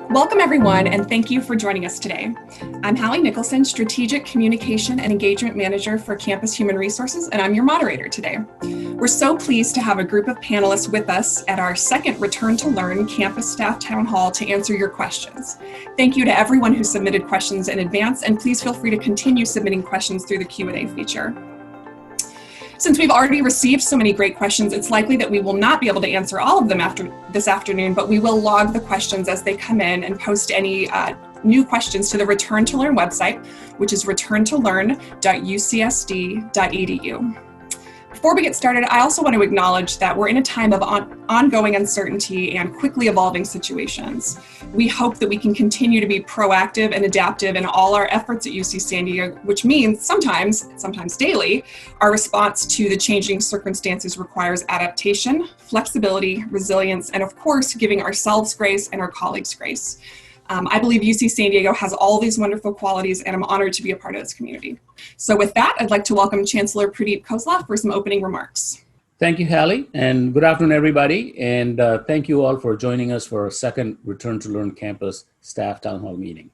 Welcome everyone, and thank you for joining us today. I'm Hallie Nicholson, Strategic Communication and Engagement Manager for Campus Human Resources, and I'm your moderator today. We're so pleased to have a group of panelists with us at our second Return to Learn Campus Staff Town Hall to answer your questions. Thank you to everyone who submitted questions in advance, and please feel free to continue submitting questions through the Q&A feature. Since we've already received so many great questions, it's likely that we will not be able to answer all of them after this afternoon, but we will log the questions as they come in and post any new questions to the Return to Learn website, which is returntolearn.ucsd.edu. Before we get started, I also want to acknowledge that we're in a time of ongoing uncertainty and quickly evolving situations. We hope that we can continue to be proactive and adaptive in all our efforts at UC San Diego, which means sometimes daily, our response to the changing circumstances requires adaptation, flexibility, resilience, and of course, giving ourselves grace and our colleagues grace. I believe UC San Diego has all these wonderful qualities, and I'm honored to be a part of this community. So with that, I'd like to welcome Chancellor Pradeep Khosla for some opening remarks. Thank you, Hallie, and good afternoon, everybody. And thank you all for joining us for our second Return to Learn Campus Staff Town Hall meeting.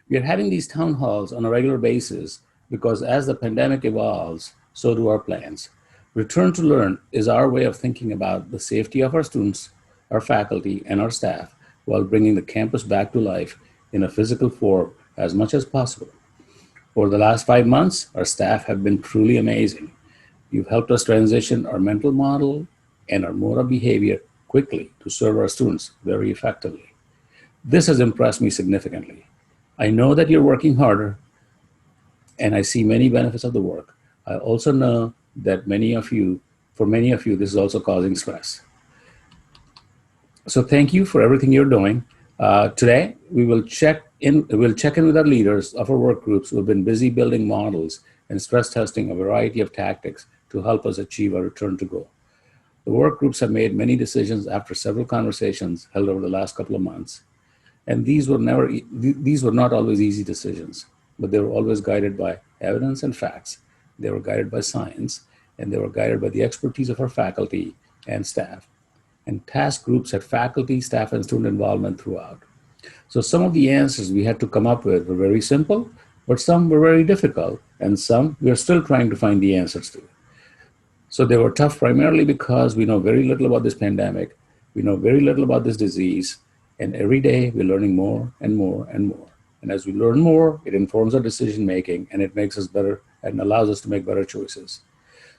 We are having these town halls on a regular basis because as the pandemic evolves, so do our plans. Return to Learn is our way of thinking about the safety of our students, our faculty, and our staff, while bringing the campus back to life in a physical form as much as possible. Over the last 5 months, our staff have been truly amazing. You've helped us transition our mental model and our mode of behavior quickly to serve our students very effectively. This has impressed me significantly. I know that you're working harder, and I see many benefits of the work. I also know that for many of you, this is also causing stress. So thank you for everything you're doing. Today, we'll check in with our leaders of our work groups who have been busy building models and stress testing a variety of tactics to help us achieve our return to goal. The work groups have made many decisions after several conversations held over the last couple of months. And these were not always easy decisions, but they were always guided by evidence and facts. They were guided by science, and they were guided by the expertise of our faculty and staff. And task groups had faculty, staff, and student involvement throughout. So some of the answers we had to come up with were very simple, but some were very difficult, and some we are still trying to find the answers to. So they were tough primarily because we know very little about this pandemic, we know very little about this disease, and every day we're learning more and more and more. And as we learn more, it informs our decision making, and it makes us better and allows us to make better choices.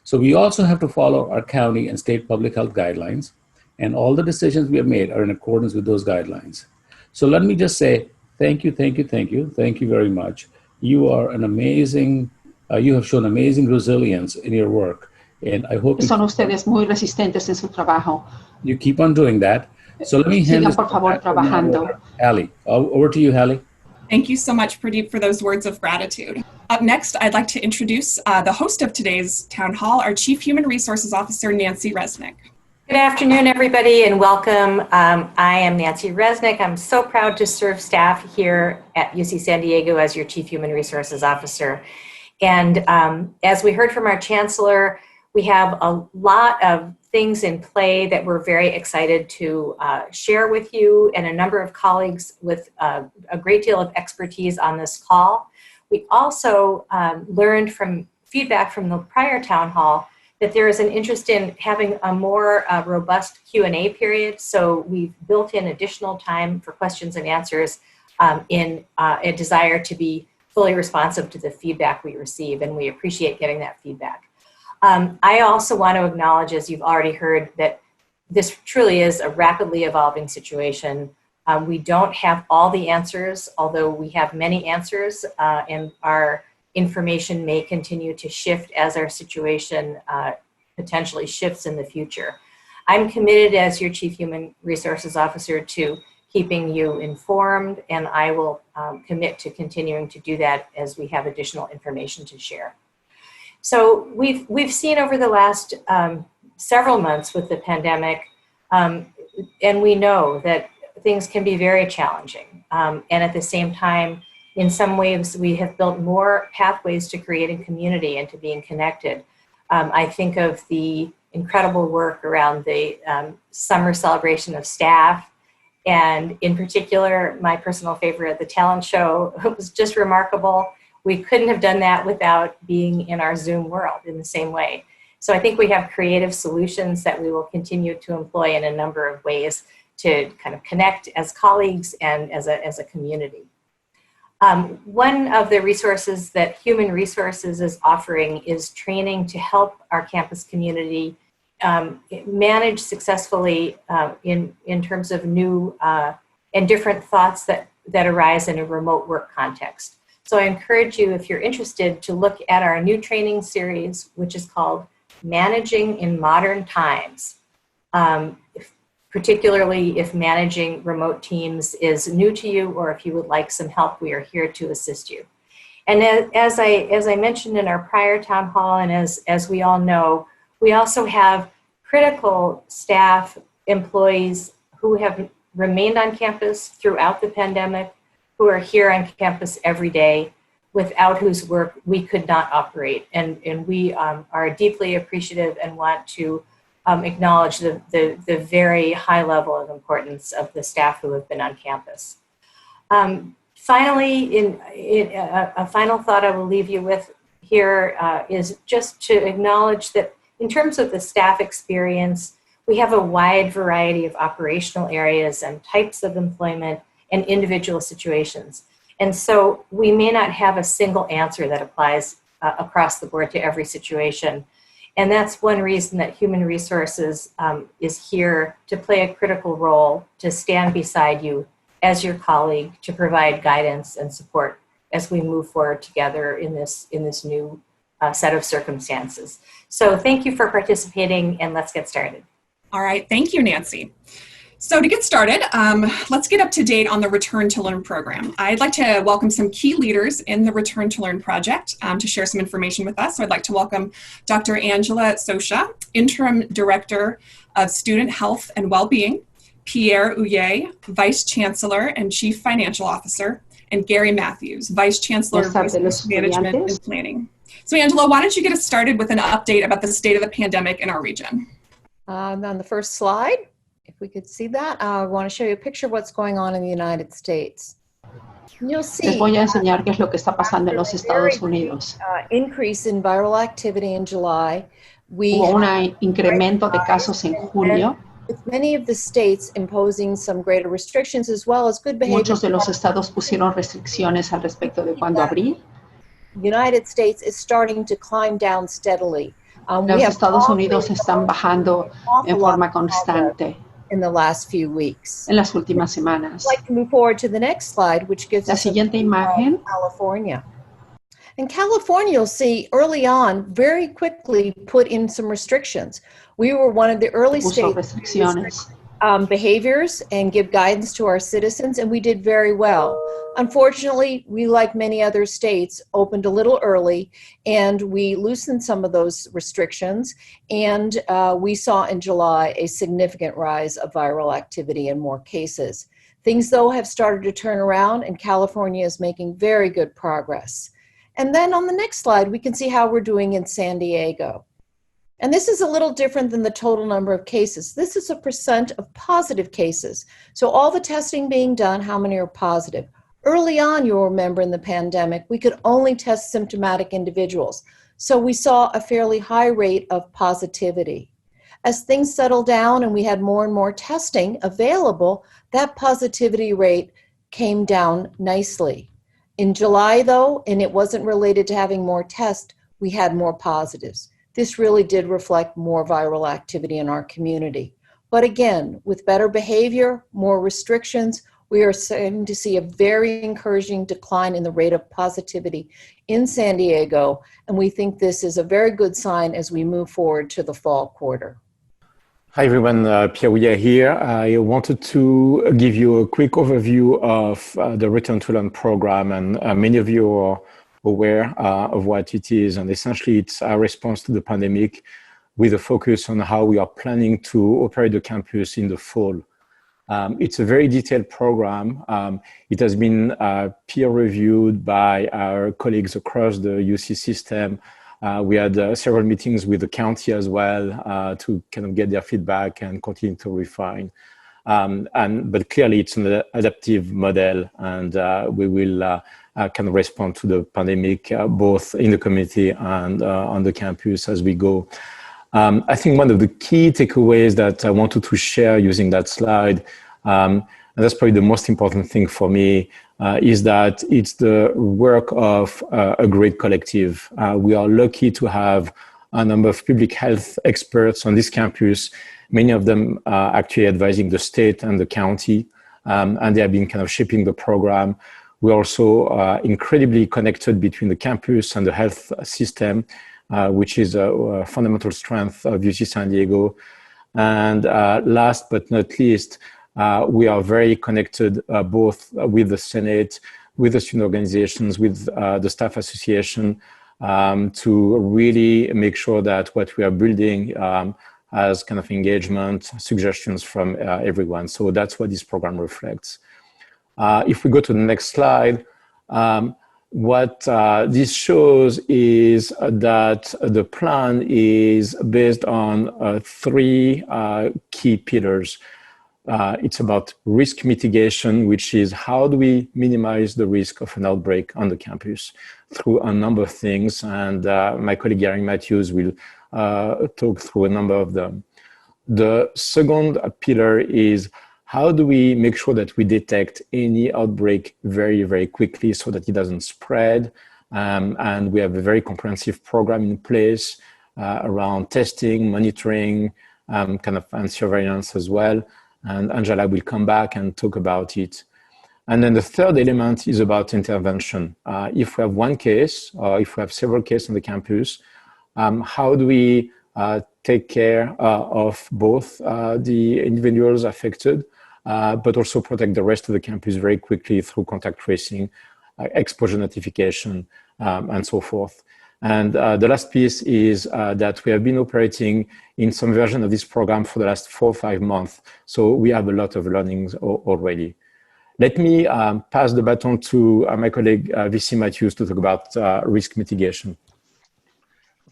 So we also have to follow our county and state public health guidelines, and all the decisions we have made are in accordance with those guidelines. So let me just say, thank you very much. You are an amazing, you have shown amazing resilience in your work. And I hope Son ustedes muy resistentes en su trabajo. You keep on doing that. So let me hand Sigan this por favor trabajando. Hallie, over to you, Hallie. Thank you so much, Pradeep, for those words of gratitude. Up next, I'd like to introduce the host of today's town hall, our Chief Human Resources Officer, Nancy Resnick. Good afternoon, everybody, and welcome. I am Nancy Resnick. I'm so proud to serve staff here at UC San Diego as your Chief Human Resources Officer. And as we heard from our Chancellor, we have a lot of things in play that we're very excited to share with you, and a number of colleagues with a great deal of expertise on this call. We also learned from feedback from the prior town hall that there is an interest in having a more robust Q&A period. So we've built in additional time for questions and answers in a desire to be fully responsive to the feedback we receive, and we appreciate getting that feedback. I also want to acknowledge, as you've already heard, that this truly is a rapidly evolving situation. We don't have all the answers, although we have many answers, and our information may continue to shift as our situation potentially shifts in the future. I'm committed as your Chief Human Resources Officer to keeping you informed, and I will commit to continuing to do that as we have additional information to share. So we've seen over the last several months with the pandemic, and we know that things can be very challenging. And at the same time, in some ways, we have built more pathways to creating community and to being connected. I think of the incredible work around the summer celebration of staff And in particular, my personal favorite, the talent show, was just remarkable. We couldn't have done that without being in our Zoom world in the same way. So I think we have creative solutions that we will continue to employ in a number of ways to kind of connect as colleagues and as a community. One of the resources that Human Resources is offering is training to help our campus community manage successfully in terms of new and different thoughts that arise in a remote work context. So I encourage you, if you're interested, to look at our new training series, which is called Managing in Modern Times, particularly if managing remote teams is new to you or if you would like some help, we are here to assist you. And as I mentioned in our prior town hall, and as we all know, we also have critical staff employees who have remained on campus throughout the pandemic, who are here on campus every day, without whose work we could not operate. And we are deeply appreciative and want to acknowledge the very high level of importance of the staff who have been on campus. Finally, a final thought I will leave you with here is just to acknowledge that in terms of the staff experience, we have a wide variety of operational areas and types of employment and individual situations. And so we may not have a single answer that applies across the board to every situation. And that's one reason that Human Resources is here to play a critical role, to stand beside you as your colleague, to provide guidance and support as we move forward together in this new set of circumstances. So thank you for participating, and let's get started. All right, thank you, Nancy. So to get started, let's get up to date on the Return to Learn program. I'd like to welcome some key leaders in the Return to Learn project to share some information with us. So I'd like to welcome Dr. Angela Sosha, Interim Director of Student Health and Wellbeing, Pierre Ouillet, Vice Chancellor and Chief Financial Officer, and Gary Matthews, Vice Chancellor of Resource Management and Planning. So Angela, why don't you get us started with an update about the state of the pandemic in our region? On the first slide, if we could see that, I want to show you a picture of what's going on in the United States. You'll see Les voy a enseñar qué es lo que está pasando en los Estados Unidos. Increase in viral activity in July. Hubo un incremento de casos en julio. With many of the states imposing some greater restrictions as well as good behavior. Muchos de los estados pusieron restricciones al respecto de cuándo abrir. The United States is starting to climb down steadily. Los Estados Unidos están bajando en forma constante in the last few weeks. En las últimas semanas. I'd like to move forward to the next slide, which gives La siguiente imagen. California. In California, you'll see early on, very quickly put in some restrictions. We were one of the early states to behaviors and give guidance to our citizens, and we did very well. Unfortunately, we, like many other states, opened a little early, and we loosened some of those restrictions, and we saw in July a significant rise of viral activity and more cases. Things, though, have started to turn around, and California is making very good progress. And then on the next slide, we can see how we're doing in San Diego. And this is a little different than the total number of cases. This is a % of positive cases. So all the testing being done, how many are positive? Early on, you'll remember in the pandemic, we could only test symptomatic individuals. So we saw a fairly high rate of positivity. As things settled down and we had more and more testing available, that positivity rate came down nicely. In July, though, and it wasn't related to having more tests, we had more positives. This really did reflect more viral activity in our community. But again, with better behavior, more restrictions, we are starting to see a very encouraging decline in the rate of positivity in San Diego, and we think this is a very good sign as we move forward to the fall quarter. Hi everyone, Pierre Ouillet here. I wanted to give you a quick overview of the Return to Learn program, and many of you are aware of what it is, and essentially it's our response to the pandemic with a focus on how we are planning to operate the campus in the fall. It's a very detailed program. It has been peer-reviewed by our colleagues across the UC system. We had several meetings with the county as well to kind of get their feedback and continue to refine. But clearly it's an adaptive model, and we will kind of respond to the pandemic both in the community and on the campus as we go. I think one of the key takeaways that I wanted to share using that slide, and that's probably the most important thing for me, is that it's the work of a great collective. We are lucky to have a number of public health experts on this campus, many of them actually advising the state and the county, and they have been kind of shaping the program. We're also incredibly connected between the campus and the health system, which is a fundamental strength of UC San Diego. And last but not least, we are very connected both with the Senate, with the student organizations, with the staff association, to really make sure that what we are building has kind of engagement, suggestions from everyone. So that's what this program reflects. If we go to the next slide, what this shows is that the plan is based on three key pillars. It's about risk mitigation, which is how do we minimize the risk of an outbreak on the campus through a number of things. And my colleague Gary Matthews will talk through a number of them. The second pillar is how do we make sure that we detect any outbreak very, very quickly so that it doesn't spread? And we have a very comprehensive program in place around testing, monitoring, kind of and surveillance as well. And Angela will come back and talk about it. And then the third element is about intervention. If we have one case, or if we have several cases on the campus, how do we take care of both the individuals affected, but also protect the rest of the campus very quickly through contact tracing, exposure notification, and so forth. And the last piece is that we have been operating in some version of this program for the last 4 or 5 months. So we have a lot of learnings already. Let me pass the baton to my colleague, VC Matthews, to talk about risk mitigation.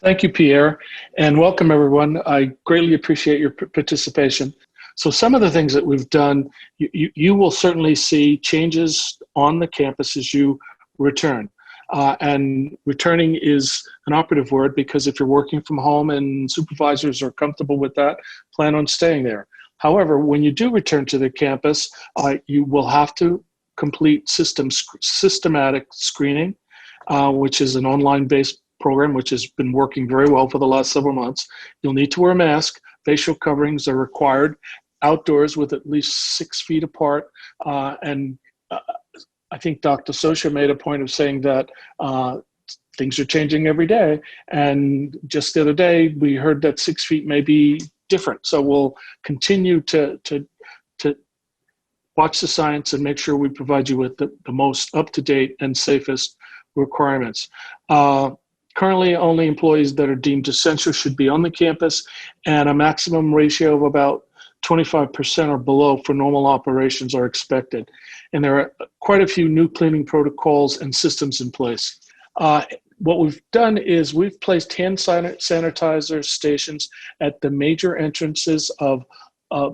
Thank you, Pierre, and welcome everyone. I greatly appreciate your participation. So some of the things that we've done, you will certainly see changes on the campus as you return. And returning is an operative word because if you're working from home and supervisors are comfortable with that, plan on staying there. However, when you do return to the campus, you will have to complete systematic screening, which is an online-based program which has been working very well for the last several months. You'll need to wear a mask. Facial coverings are required outdoors with at least 6 feet apart. I think Dr. Sosha made a point of saying that things are changing every day. And just the other day, we heard that 6 feet may be different. So we'll continue to watch the science and make sure we provide you with the most up-to-date and safest requirements. Currently, only employees that are deemed essential should be on the campus, and a maximum ratio of about 25% or below for normal operations are expected. And there are quite a few new cleaning protocols and systems in place. What we've done is we've placed hand sanitizer stations at the major entrances of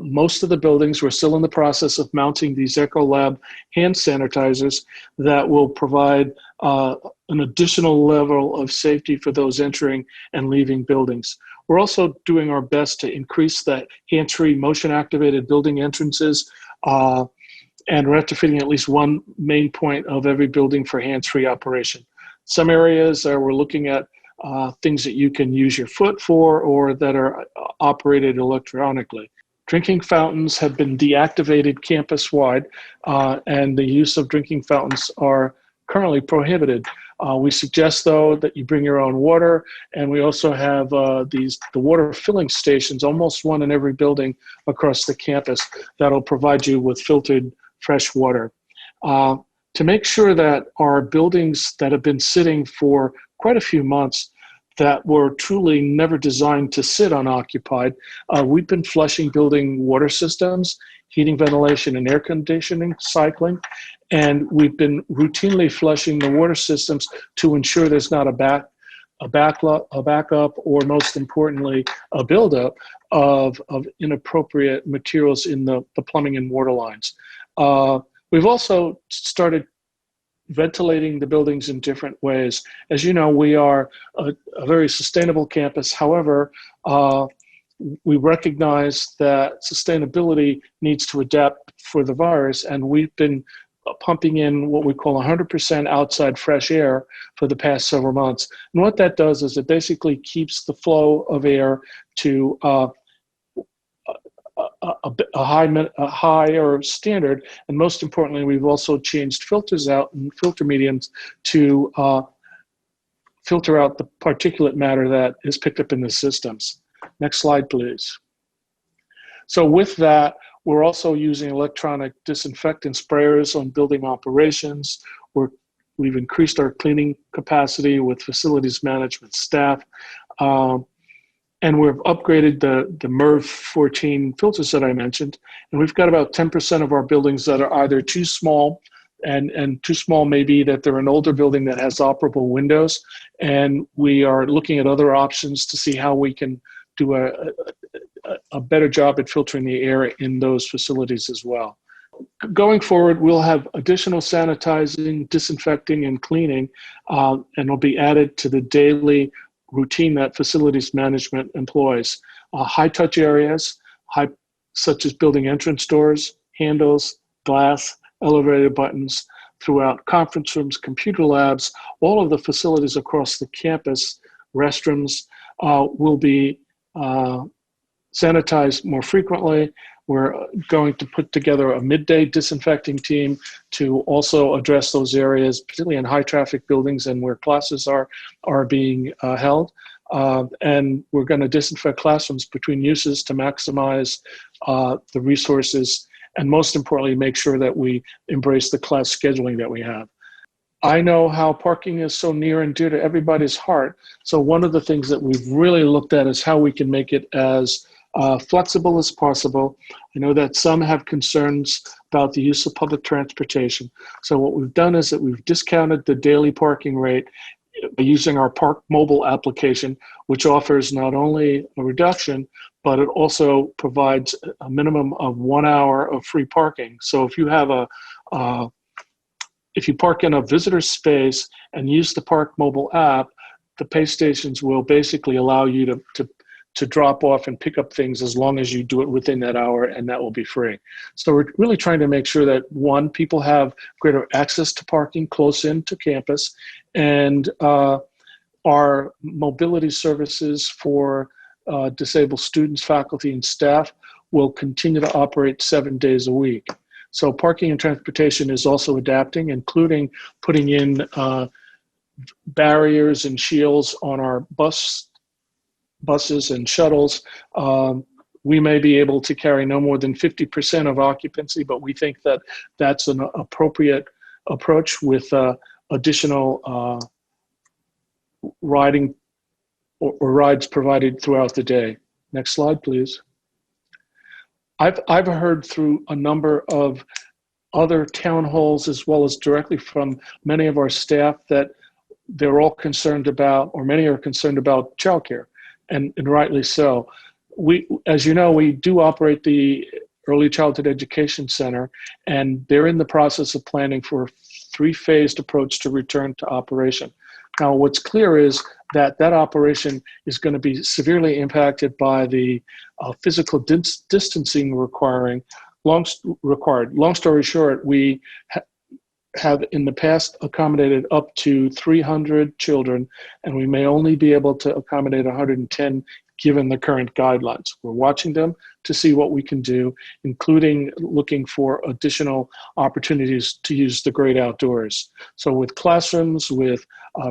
most of the buildings. We're still in the process of mounting these EchoLab hand sanitizers that will provide an additional level of safety for those entering and leaving buildings. We're also doing our best to increase that hands-free motion-activated building entrances, and retrofitting at least one main point of every building for hands-free operation. Some areas we're looking at things that you can use your foot for or that are operated electronically. Drinking fountains have been deactivated campus-wide, and the use of drinking fountains are currently prohibited. We suggest, though, that you bring your own water, and we also have the water filling stations, almost one in every building across the campus, that'll provide you with filtered fresh water. To make sure that our buildings that have been sitting for quite a few months that were truly never designed to sit unoccupied, we've been flushing building water systems, heating, ventilation, and air conditioning cycling, and we've been routinely flushing the water systems to ensure there's not a a backup, or most importantly, a buildup of inappropriate materials in the plumbing and water lines. We've also started ventilating the buildings in different ways. As you know, we are a very sustainable campus. However, we recognize that sustainability needs to adapt for the virus, and we've been pumping in what we call 100% outside fresh air for the past several months. And what that does is it basically keeps the flow of air to a higher standard. And most importantly, we've also changed filters out and filter mediums to filter out the particulate matter that is picked up in the systems. Next slide, please. So with that, we're also using electronic disinfectant sprayers on building operations. We've increased our cleaning capacity with facilities management staff. And we've upgraded the MERV 14 filters that I mentioned. And we've got about 10% of our buildings that are either too small, and too small may be that they're an older building that has operable windows. And we are looking at other options to see how we can do a better job at filtering the air in those facilities as well. Going forward, we'll have additional sanitizing, disinfecting, and cleaning, and will be added to the daily routine that facilities management employs. High-touch areas, such as building entrance doors, handles, glass, elevator buttons, throughout conference rooms, computer labs, all of the facilities across the campus, restrooms, will be sanitized more frequently. We're going to put together a midday disinfecting team to also address those areas, particularly in high traffic buildings and where classes are being held. And we're going to disinfect classrooms between uses to maximize the resources, and most importantly, make sure that we embrace the class scheduling that we have. I know how parking is so near and dear to everybody's heart. So one of the things that we've really looked at is how we can make it as flexible as possible. I know that some have concerns about the use of public transportation. So what we've done is that we've discounted the daily parking rate by using our Park Mobile application, which offers not only a reduction, but it also provides a minimum of 1 hour of free parking. So if you have if you park in a visitor space and use the Park Mobile app, the pay stations will basically allow you to drop off and pick up things as long as you do it within that hour, and that will be free. So we're really trying to make sure that, one, people have greater access to parking close in to campus, and our mobility services for disabled students, faculty, and staff will continue to operate 7 days a week. So parking and transportation is also adapting, including putting in barriers and shields on our buses and shuttles. We may be able to carry no more than 50% of occupancy, but we think that that's an appropriate approach with additional riding or rides provided throughout the day. Next slide, please. I've heard through a number of other town halls, as well as directly from many of our staff, that they're all concerned about, or many are concerned about, childcare, and rightly so. As you know, we do operate the Early Childhood Education Center, and they're in the process of planning for a 3-phased approach to return to operation. Now, what's clear is that operation is going to be severely impacted by the physical distancing required. Long story short, we have in the past accommodated up to 300 children, and we may only be able to accommodate 110 given the current guidelines. We're watching them to see what we can do, including looking for additional opportunities to use the great outdoors. So with classrooms, with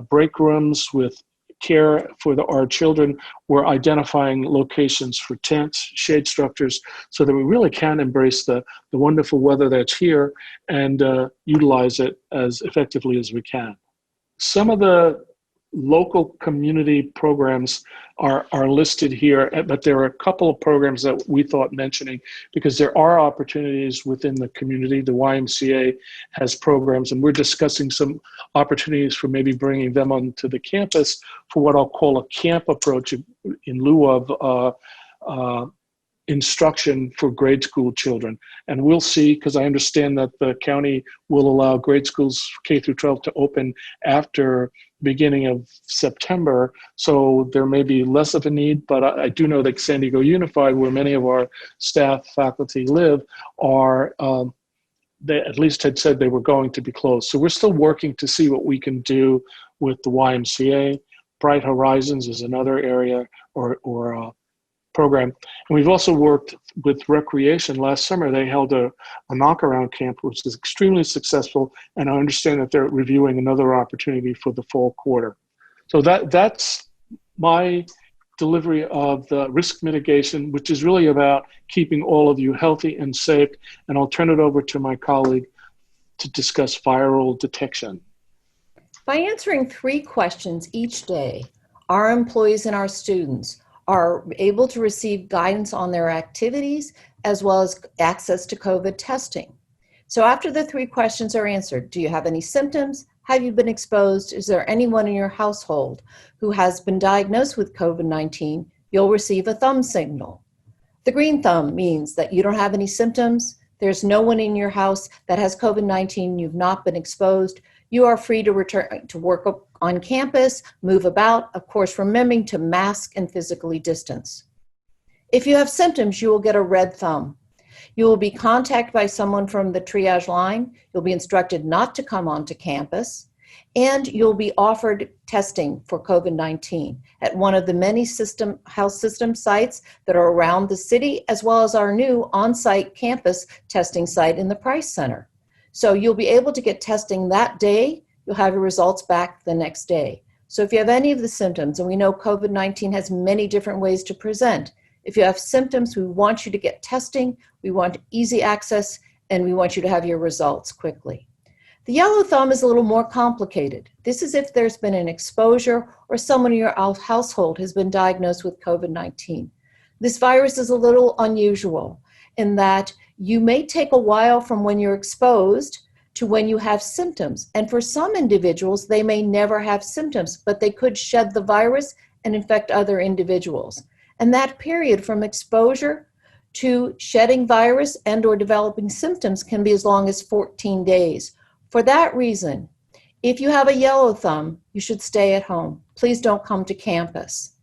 break rooms, with care for our children, we're identifying locations for tents, shade structures, so that we really can embrace the wonderful weather that's here and utilize it as effectively as we can. Some of the local community programs are listed here, but there are a couple of programs that we thought mentioning because there are opportunities within the community. The YMCA has programs, and we're discussing some opportunities for maybe bringing them onto the campus for what I'll call a camp approach in lieu of instruction for grade school children. And we'll see, because I understand that the county will allow grade schools K through 12 to open after beginning of September, so there may be less of a need, but I do know that San Diego Unified, where many of our staff, faculty live, are, they at least had said they were going to be closed. So we're still working to see what we can do with the YMCA. Bright Horizons is another area or program. And we've also worked with Recreation. Last summer, they held a knockaround camp, which was extremely successful. And I understand that they're reviewing another opportunity for the fall quarter. So that's my delivery of the risk mitigation, which is really about keeping all of you healthy and safe. And I'll turn it over to my colleague to discuss viral detection. By answering 3 questions each day, our employees and our students are able to receive guidance on their activities as well as access to COVID testing. So after the 3 questions are answered, do you have any symptoms? Have you been exposed? Is there anyone in your household who has been diagnosed with COVID-19? You'll receive a thumb signal. The green thumb means that you don't have any symptoms. There's no one in your house that has COVID-19. You've not been exposed. You are free to return to work on campus, move about, of course, remembering to mask and physically distance. If you have symptoms, you will get a red thumb. You will be contacted by someone from the triage line. You'll be instructed not to come onto campus, and you'll be offered testing for COVID-19 at one of the many health system sites that are around the city, as well as our new on-site campus testing site in the Price Center. So you'll be able to get testing that day. You'll have your results back the next day. So if you have any of the symptoms, and we know COVID-19 has many different ways to present, if you have symptoms, we want you to get testing, we want easy access, and we want you to have your results quickly. The yellow thumb is a little more complicated. This is if there's been an exposure or someone in your household has been diagnosed with COVID-19. This virus is a little unusual in that you may take a while from when you're exposed to when you have symptoms. And for some individuals, they may never have symptoms, but they could shed the virus and infect other individuals. And that period from exposure to shedding virus and or developing symptoms can be as long as 14 days. For that reason, if you have a yellow thumb, you should stay at home. Please don't come to campus.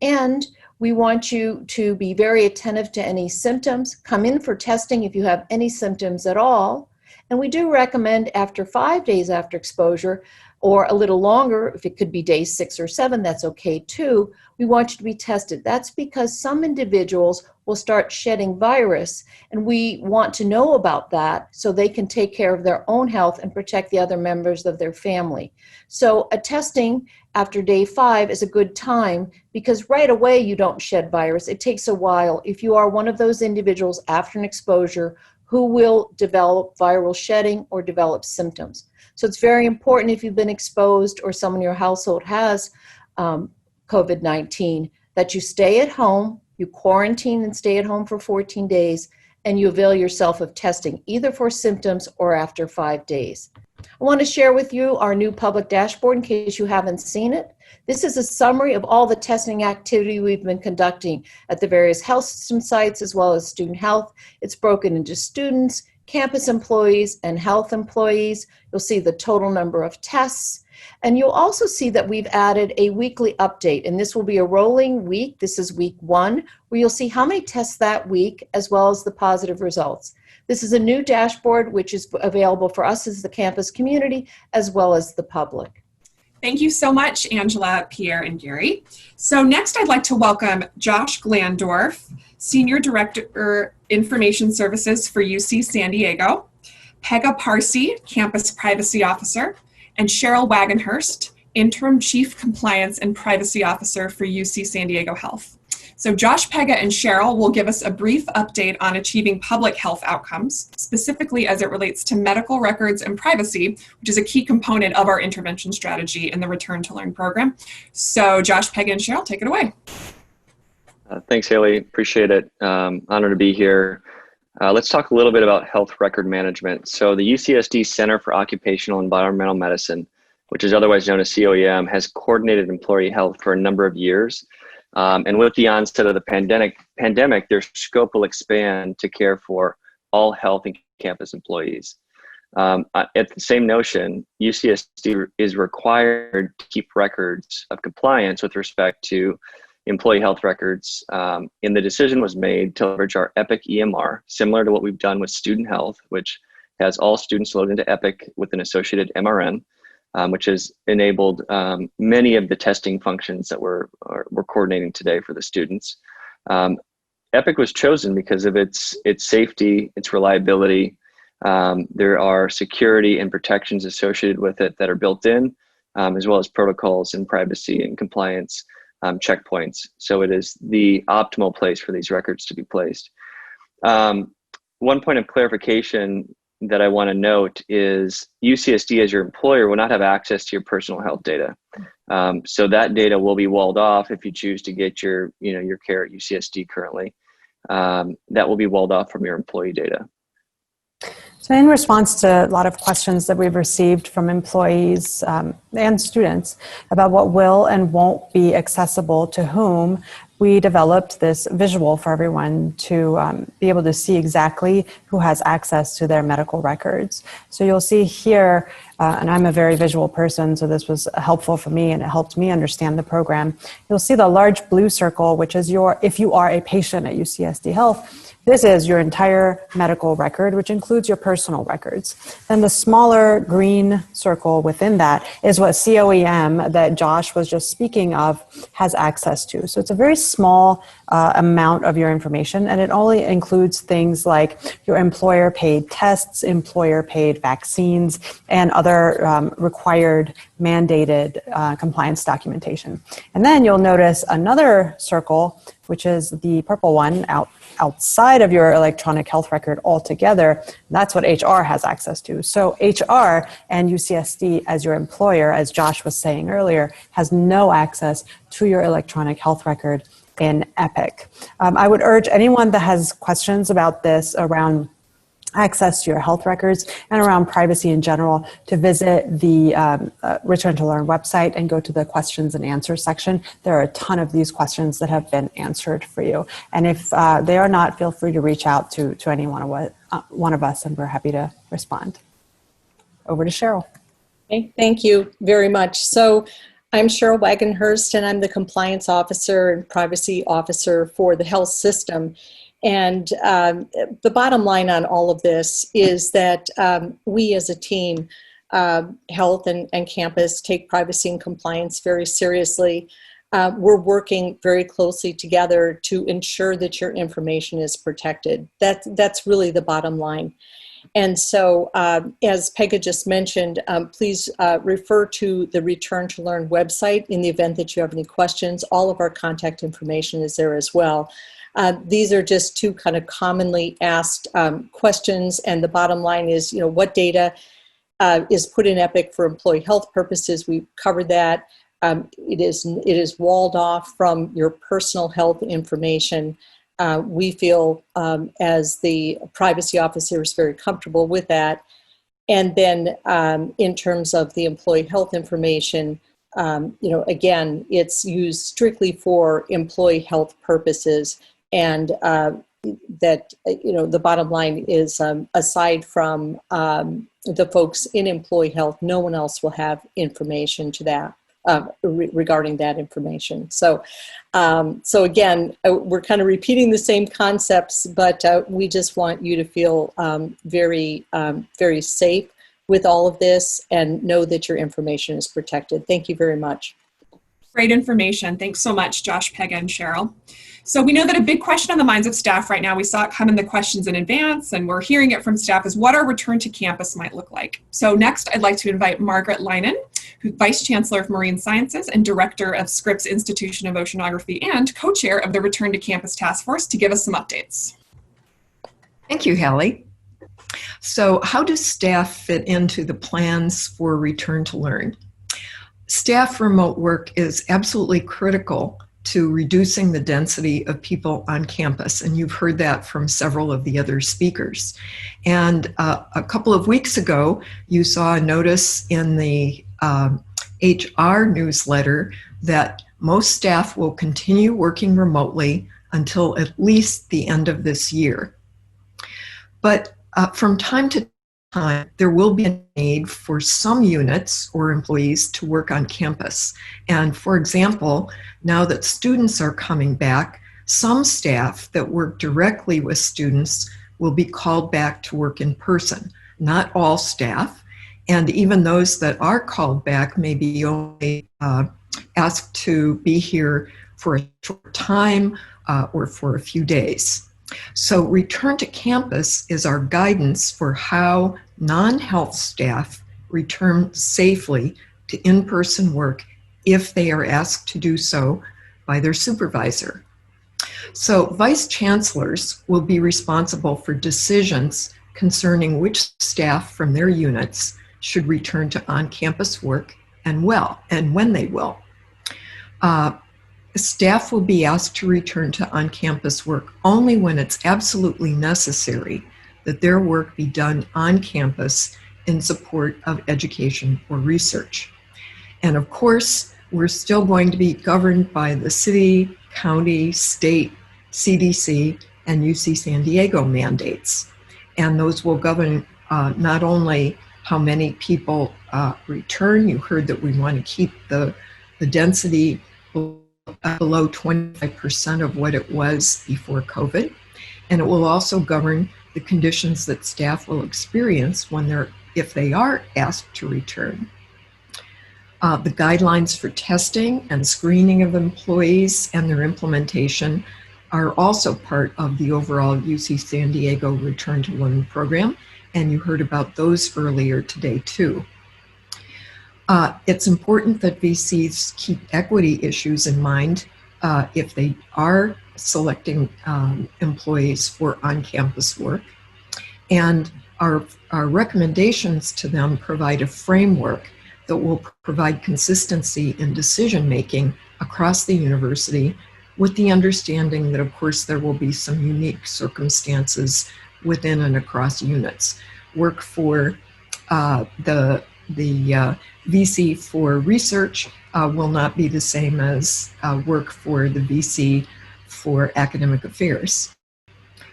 And we want you to be very attentive to any symptoms. Come in for testing if you have any symptoms at all. And we do recommend after 5 days after exposure, or a little longer, if it could be day 6 or 7, that's okay too, we want you to be tested. That's because some individuals will start shedding virus, and we want to know about that so they can take care of their own health and protect the other members of their family. So a testing after day 5 is a good time because right away you don't shed virus. It takes a while. If you are one of those individuals after an exposure who will develop viral shedding or develop symptoms. So it's very important if you've been exposed or someone in your household has COVID-19 that you stay at home, you quarantine and stay at home for 14 days, and you avail yourself of testing either for symptoms or after 5 days. I want to share with you our new public dashboard in case you haven't seen it. This is a summary of all the testing activity we've been conducting at the various health system sites as well as student health. It's broken into students, campus employees, and health employees. You'll see the total number of tests. And you'll also see that we've added a weekly update, and this will be a rolling week. This is week 1, where you'll see how many tests that week as well as the positive results. This is a new dashboard which is available for us as the campus community as well as the public. Thank you so much, Angela, Pierre, and Gary. So next I'd like to welcome Josh Glandorf, Senior Director, Information Services for UC San Diego, Pegah Parsi, Campus Privacy Officer, and Cheryl Wagenhurst, Interim Chief Compliance and Privacy Officer for UC San Diego Health. So Josh, Pega, and Cheryl will give us a brief update on achieving public health outcomes, specifically as it relates to medical records and privacy, which is a key component of our intervention strategy in the Return to Learn program. So Josh, Pega, and Cheryl, take it away. Thanks, Haley. Appreciate it. Honored to be here. Let's talk a little bit about health record management. So the UCSD Center for Occupational and Environmental Medicine, which is otherwise known as COEM, has coordinated employee health for a number of years. And with the onset of the pandemic, their scope will expand to care for all health and campus employees. At the same notion, UCSD is required to keep records of compliance with respect to employee health records. And the decision was made to leverage our EPIC EMR, similar to what we've done with student health, which has all students loaded into EPIC with an associated MRN. Which has enabled many of the testing functions that we're coordinating today for the students. EPIC was chosen because of its safety, its reliability. There are security and protections associated with it that are built in, as well as protocols and privacy and compliance checkpoints. So it is the optimal place for these records to be placed. One point of clarification that I want to note is UCSD as your employer will not have access to your personal health data. So that data will be walled off if you choose to get your care at UCSD currently. That will be walled off from your employee data. So in response to a lot of questions that we've received from employees and students about what will and won't be accessible to whom, we developed this visual for everyone to be able to see exactly who has access to their medical records. So you'll see here, and I'm a very visual person, so this was helpful for me and it helped me understand the program. You'll see the large blue circle, which is if you are a patient at UCSD Health, this is your entire medical record, which includes your personal records. Then the smaller green circle within that is what COEM that Josh was just speaking of has access to. So it's a very small amount of your information, and it only includes things like your employer-paid tests, employer-paid vaccines, and other required mandated compliance documentation. And then you'll notice another circle, which is the purple one outside of your electronic health record altogether. That's what HR has access to. So HR and UCSD as your employer, as Josh was saying earlier, has no access to your electronic health record in EPIC. I would urge anyone that has questions about this around access to your health records and around privacy in general to visit the Return to Learn website and go to the questions and answers section. There are a ton of these questions that have been answered for you. And if they are not, feel free to reach out to any one of us, and we're happy to respond. Over to Cheryl. Okay, thank you very much. So I'm Cheryl Wagenhurst, and I'm the Compliance Officer and Privacy Officer for the health system. And the bottom line on all of this is that we as a team, health and campus, take privacy and compliance very seriously. We're working very closely together to ensure that your information is protected. That's really the bottom line. And so, as Pega just mentioned, please refer to the Return to Learn website in the event that you have any questions. All of our contact information is there as well. These are just two kind of commonly asked questions, and the bottom line is, what data is put in EPIC for employee health purposes. We've covered that. It is walled off from your personal health information. We feel, as the privacy officer, is very comfortable with that. And then, in terms of the employee health information, again, it's used strictly for employee health purposes. And that, the bottom line is, aside from the folks in employee health, no one else will have information to that, regarding that information. So again, we're kind of repeating the same concepts, but we just want you to feel very, very safe with all of this and know that your information is protected. Thank you very much. Great information. Thanks so much, Josh, Pega, and Cheryl. So we know that a big question on the minds of staff right now, we saw it come in the questions in advance, and we're hearing it from staff, is what our return to campus might look like. So next, I'd like to invite Margaret Leinen, who's Vice Chancellor of Marine Sciences and Director of Scripps Institution of Oceanography and co-chair of the Return to Campus Task Force, to give us some updates. Thank you, Hallie. So how does staff fit into the plans for Return to Learn? Staff remote work is absolutely critical to reducing the density of people on campus, and you've heard that from several of the other speakers. And a couple of weeks ago, you saw a notice in the HR newsletter that most staff will continue working remotely until at least the end of this year. But from time to time, there will be a need for some units or employees to work on campus. And for example, now that students are coming back, some staff that work directly with students will be called back to work in person. Not all staff, and even those that are called back may be only asked to be here for a short time or for a few days. So Return to Campus is our guidance for how non-health staff return safely to in-person work if they are asked to do so by their supervisor. So Vice Chancellors will be responsible for decisions concerning which staff from their units should return to on-campus work and when they will. Staff will be asked to return to on-campus work only when it's absolutely necessary that their work be done on campus in support of education or research. And of course, we're still going to be governed by the city, county, state, CDC, and UC San Diego mandates. And those will govern not only how many people return. You heard that we want to keep the density below 25% of what it was before COVID. And it will also govern the conditions that staff will experience if they are asked to return. The guidelines for testing and screening of employees and their implementation are also part of the overall UC San Diego Return to Learn program, and you heard about those earlier today too. It's important that VCs keep equity issues in mind if they are selecting employees for on-campus work. And our recommendations to them provide a framework that will provide consistency in decision-making across the university, with the understanding that, of course, there will be some unique circumstances within and across units. Work for the VC for research will not be the same as work for the VC for academic affairs.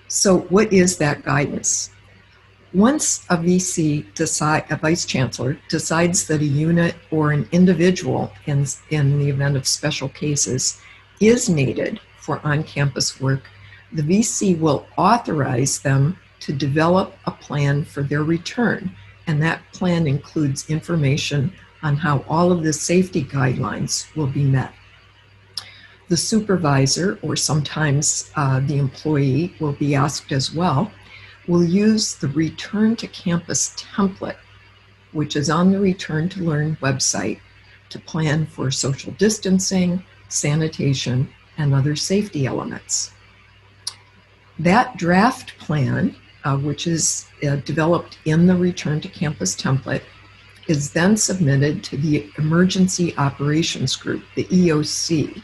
So what is that guidance? Once a VC a Vice Chancellor decides that a unit or an individual in the event of special cases is needed for on-campus work, the VC will authorize them to develop a plan for their return. And that plan includes information on how all of the safety guidelines will be met. The supervisor, or sometimes the employee will be asked as well, will use the Return to Campus template, which is on the Return to Learn website, to plan for social distancing, sanitation, and other safety elements. That draft plan, which is developed in the Return to Campus template, is then submitted to the Emergency Operations Group, the EOC,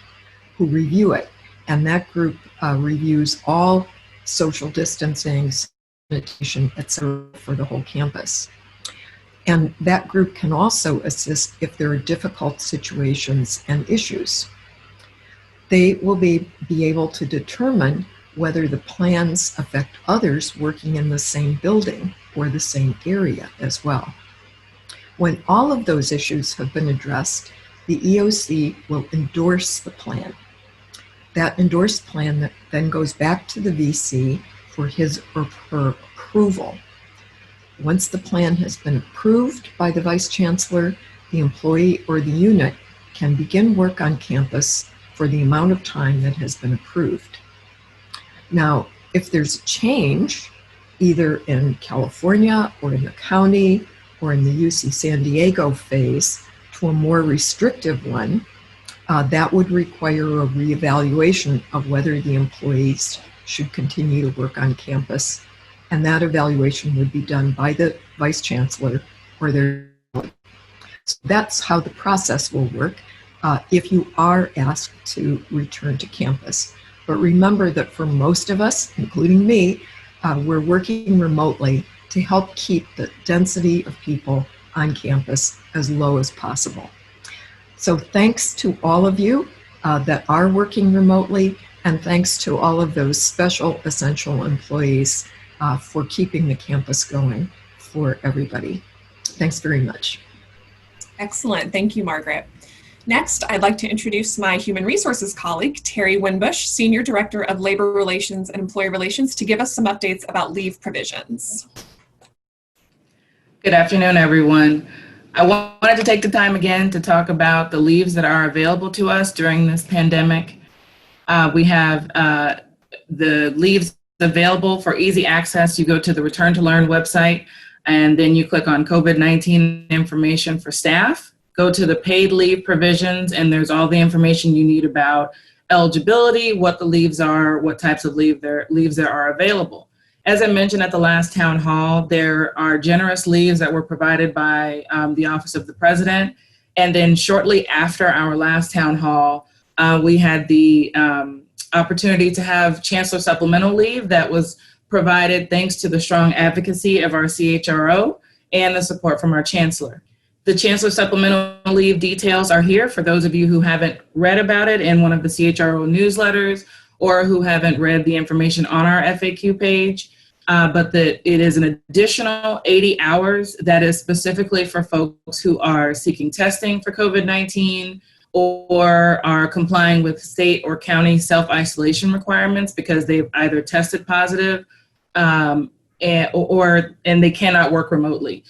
who review it. And that group reviews all social distancing, sanitation, etc. for the whole campus. And that group can also assist if there are difficult situations and issues. They will be able to determine whether the plans affect others working in the same building or the same area as well. When all of those issues have been addressed, the EOC will endorse the plan. That endorsed plan then goes back to the VC for his or her approval. Once the plan has been approved by the Vice Chancellor, the employee or the unit can begin work on campus for the amount of time that has been approved. Now, if there's a change, either in California or in the county or in the UC San Diego phase, to a more restrictive one, that would require a reevaluation of whether the employees should continue to work on campus. And that evaluation would be done by the Vice Chancellor or their. So that's how the process will work if you are asked to return to campus. But remember that for most of us, including me, we're working remotely to help keep the density of people on campus as low as possible. So thanks to all of you that are working remotely, and thanks to all of those special essential employees for keeping the campus going for everybody. Thanks very much. Excellent. Thank you, Margaret. Next, I'd like to introduce my Human Resources colleague, Terry Winbush, Senior Director of Labor Relations and Employee Relations, to give us some updates about leave provisions. Good afternoon, everyone. I wanted to take the time again to talk about the leaves that are available to us during this pandemic. We have the leaves available for easy access. You go to the Return to Learn website, and then you click on COVID-19 information for staff. Go to the paid leave provisions, and there's all the information you need about eligibility, what the leaves are, what types of leaves there are available. As I mentioned at the last town hall, there are generous leaves that were provided by the Office of the President. And then shortly after our last town hall, we had the opportunity to have Chancellor supplemental leave that was provided thanks to the strong advocacy of our CHRO and the support from our Chancellor. The Chancellor supplemental leave details are here for those of you who haven't read about it in one of the CHRO newsletters or who haven't read the information on our FAQ page. But it is an additional 80 hours that is specifically for folks who are seeking testing for COVID-19 or are complying with state or county self-isolation requirements because they've either tested positive and they cannot work remotely.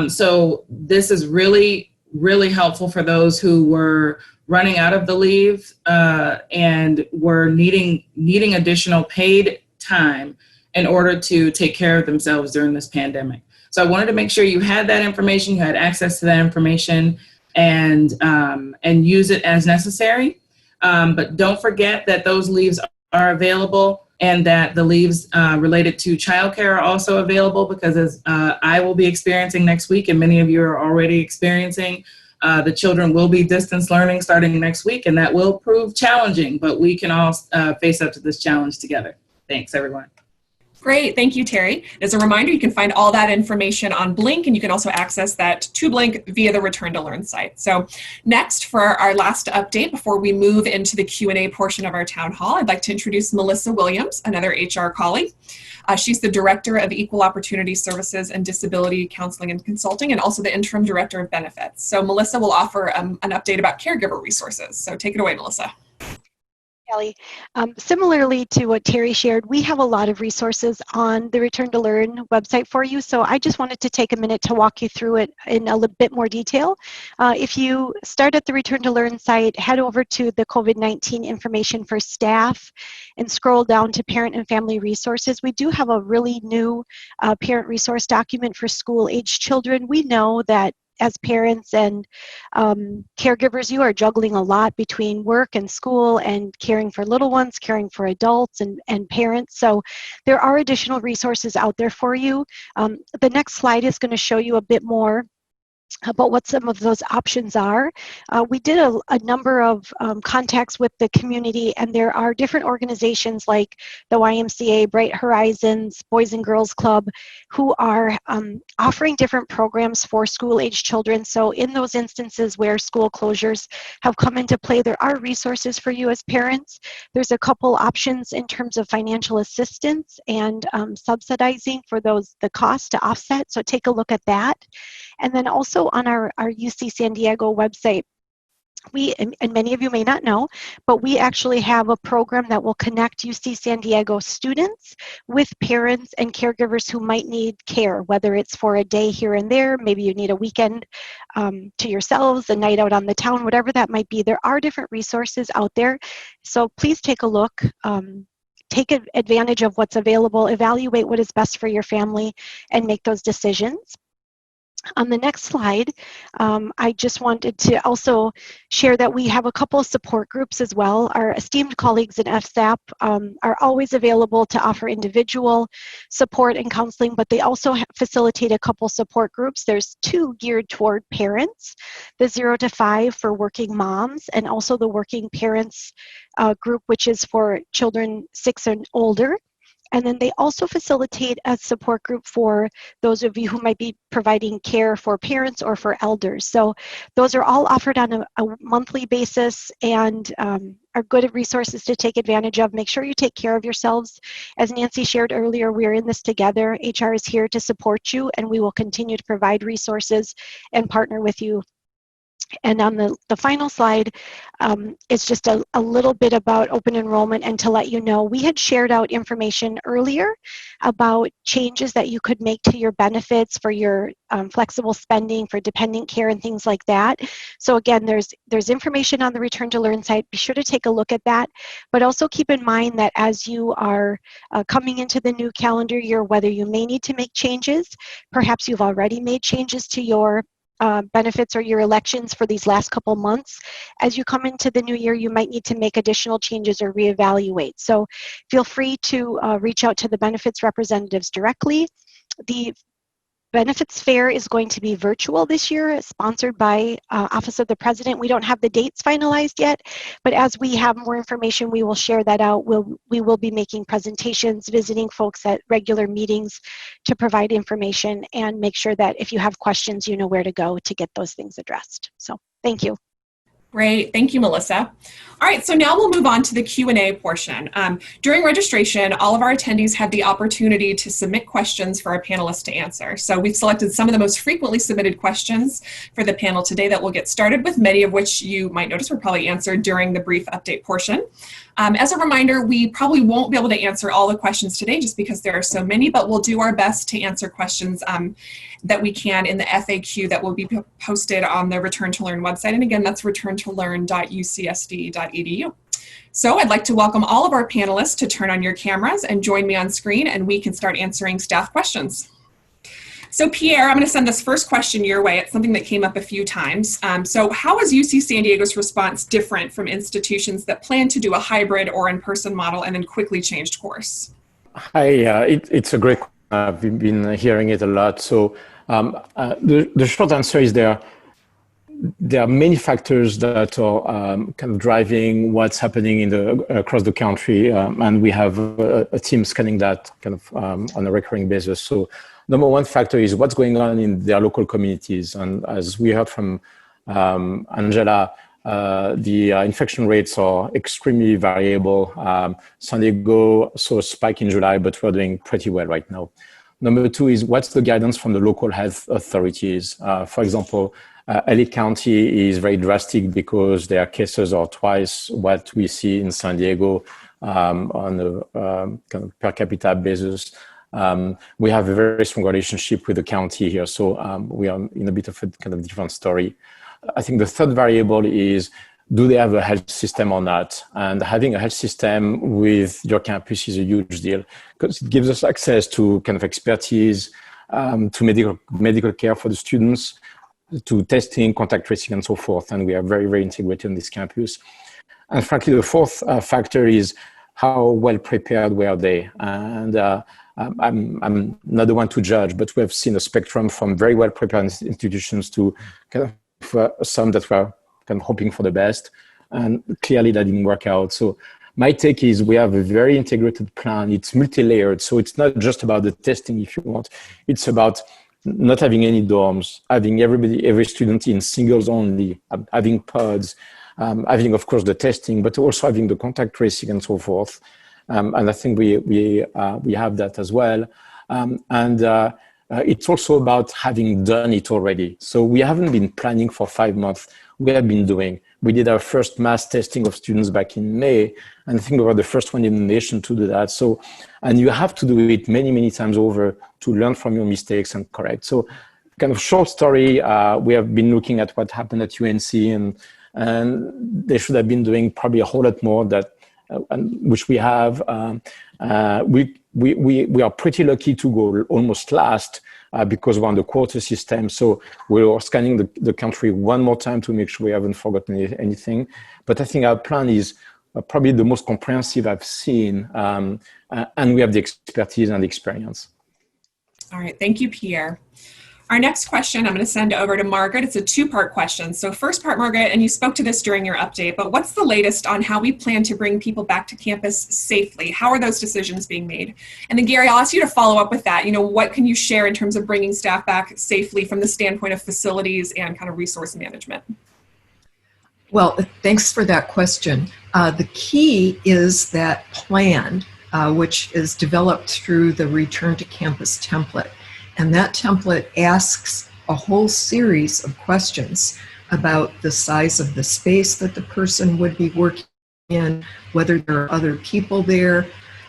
So this is really, really helpful for those who were running out of the leave and were needing additional paid time in order to take care of themselves during this pandemic. So I wanted to make sure you had that information, you had access to that information, and use it as necessary. But don't forget that those leaves are available and that the leaves related to childcare are also available because as I will be experiencing next week, and many of you are already experiencing, the children will be distance learning starting next week, and that will prove challenging, but we can all face up to this challenge together. Thanks, everyone. Great, thank you, Terry. As a reminder, you can find all that information on Blink, and you can also access that to Blink via the Return to Learn site. So next, for our last update, before we move into the Q&A portion of our town hall, I'd like to introduce Melissa Williams, another HR colleague. She's the Director of Equal Opportunity Services and Disability Counseling and Consulting, and also the Interim Director of Benefits. So Melissa will offer an update about Caregiver Resources. So take it away, Melissa. Hallie. Similarly to what Terry shared, we have a lot of resources on the Return to Learn website for you, so I just wanted to take a minute to walk you through it in a little bit more detail. If you start at the Return to Learn site, head over to the COVID-19 information for staff and scroll down to Parent and Family Resources. We do have a really new parent resource document for school-aged children. We know that as parents and caregivers, you are juggling a lot between work and school and caring for little ones, caring for adults and parents. So there are additional resources out there for you. The next slide is going to show you a bit more about what some of those options are. We did a number of contacts with the community, and there are different organizations like the YMCA, Bright Horizons, Boys and Girls Club, who are offering different programs for school-aged children. So in those instances where school closures have come into play, there are resources for you as parents. There's a couple options in terms of financial assistance and subsidizing for the cost to offset, so take a look at that. And then also on our UC San Diego website, we, and many of you may not know, but we actually have a program that will connect UC San Diego students with parents and caregivers who might need care, whether it's for a day here and there, maybe you need a weekend to yourselves, a night out on the town, whatever that might be. There are different resources out there, so please take a look. Take advantage of what's available, evaluate what is best for your family, and make those decisions. On the next slide, I just wanted to also share that we have a couple of support groups as well. Our esteemed colleagues in FSAP are always available to offer individual support and counseling, but they also facilitate a couple support groups. There's 2 geared toward parents, the 0 to 5 for working moms, and also the working parents group, which is for children 6 and older. And then they also facilitate a support group for those of you who might be providing care for parents or for elders. So those are all offered on a monthly basis and are good resources to take advantage of. Make sure you take care of yourselves. As Nancy shared earlier, we're in this together. HR is here to support you, and we will continue to provide resources and partner with you. And on the final slide, it's just a little bit about open enrollment, and to let you know, we had shared out information earlier about changes that you could make to your benefits for your flexible spending, for dependent care and things like that. So again, there's information on the Return to Learn site. Be sure to take a look at that, but also keep in mind that as you are coming into the new calendar year, whether you may need to make changes, perhaps you've already made changes to your benefits or your elections for these last couple months. As you come into the new year, you might need to make additional changes or reevaluate. So feel free to reach out to the benefits representatives directly. The Benefits Fair is going to be virtual this year, sponsored by Office of the President. We don't have the dates finalized yet, but as we have more information, we will share that out. We will be making presentations, visiting folks at regular meetings to provide information and make sure that if you have questions, you know where to go to get those things addressed. So thank you. Great, thank you, Melissa. All right, so now we'll move on to the Q&A portion. During registration, all of our attendees had the opportunity to submit questions for our panelists to answer. So we've selected some of the most frequently submitted questions for the panel today that we'll get started with, many of which you might notice were probably answered during the brief update portion. As a reminder, we probably won't be able to answer all the questions today just because there are so many, but we'll do our best to answer questions that we can in the FAQ that will be posted on the Return to Learn website. And again, that's returntolearn.ucsd.edu. So I'd like to welcome all of our panelists to turn on your cameras and join me on screen, and we can start answering staff questions. So Pierre, I'm going to send this first question your way. It's something that came up a few times. So how is UC San Diego's response different from institutions that plan to do a hybrid or in-person model and then quickly changed course? Hi, it's a great question. I've been hearing it a lot. So the short answer is there are many factors that are kind of driving what's happening across the country, and we have a team scanning that kind of on a recurring basis. So number one factor is what's going on in their local communities. And as we heard from Angela, the infection rates are extremely variable. San Diego saw a spike in July, but we're doing pretty well right now. Number two is what's the guidance from the local health authorities? For example, LA County is very drastic because their cases are twice what we see in San Diego on a kind of per capita basis. We have a very strong relationship with the county here, so we are in a bit of a kind of different story. I think the third variable is, do they have a health system or not? And having a health system with your campus is a huge deal because it gives us access to kind of expertise, to medical care for the students, to testing, contact tracing, and so forth. And we are very, very integrated in this campus. And frankly, the fourth factor is how well prepared were they? And I'm not the one to judge, but we have seen a spectrum from very well prepared institutions to kind of some that were kind of hoping for the best, and clearly that didn't work out. So my take is we have a very integrated plan. It's multi-layered, so it's not just about the testing, if you want. It's about not having any dorms, having every student in singles only, having pods, having, of course, the testing, but also having the contact tracing and so forth. And I think we have that as well. It's also about having done it already. So we haven't been planning for 5 months. We have been doing. We did our first mass testing of students back in May, and I think we were the first one in the nation to do that. So, and you have to do it many, many times over to learn from your mistakes and correct. So, kind of short story, we have been looking at what happened at UNC, and they should have been doing probably a whole lot more that, which we have. we are pretty lucky to go almost last because we're on the quota system. So we're scanning the country one more time to make sure we haven't forgotten anything. But I think our plan is probably the most comprehensive I've seen, and we have the expertise and the experience. All right, thank you, Pierre. Our next question, I'm going to send over to Margaret. It's a two-part question. So first part, Margaret, and you spoke to this during your update, but what's the latest on how we plan to bring people back to campus safely? How are those decisions being made? And then Gary, I'll ask you to follow up with that. What can you share in terms of bringing staff back safely from the standpoint of facilities and kind of resource management? Well, thanks for that question. The key is that plan, which is developed through the Return to Campus template. And that template asks a whole series of questions about the size of the space that the person would be working in, whether there are other people there,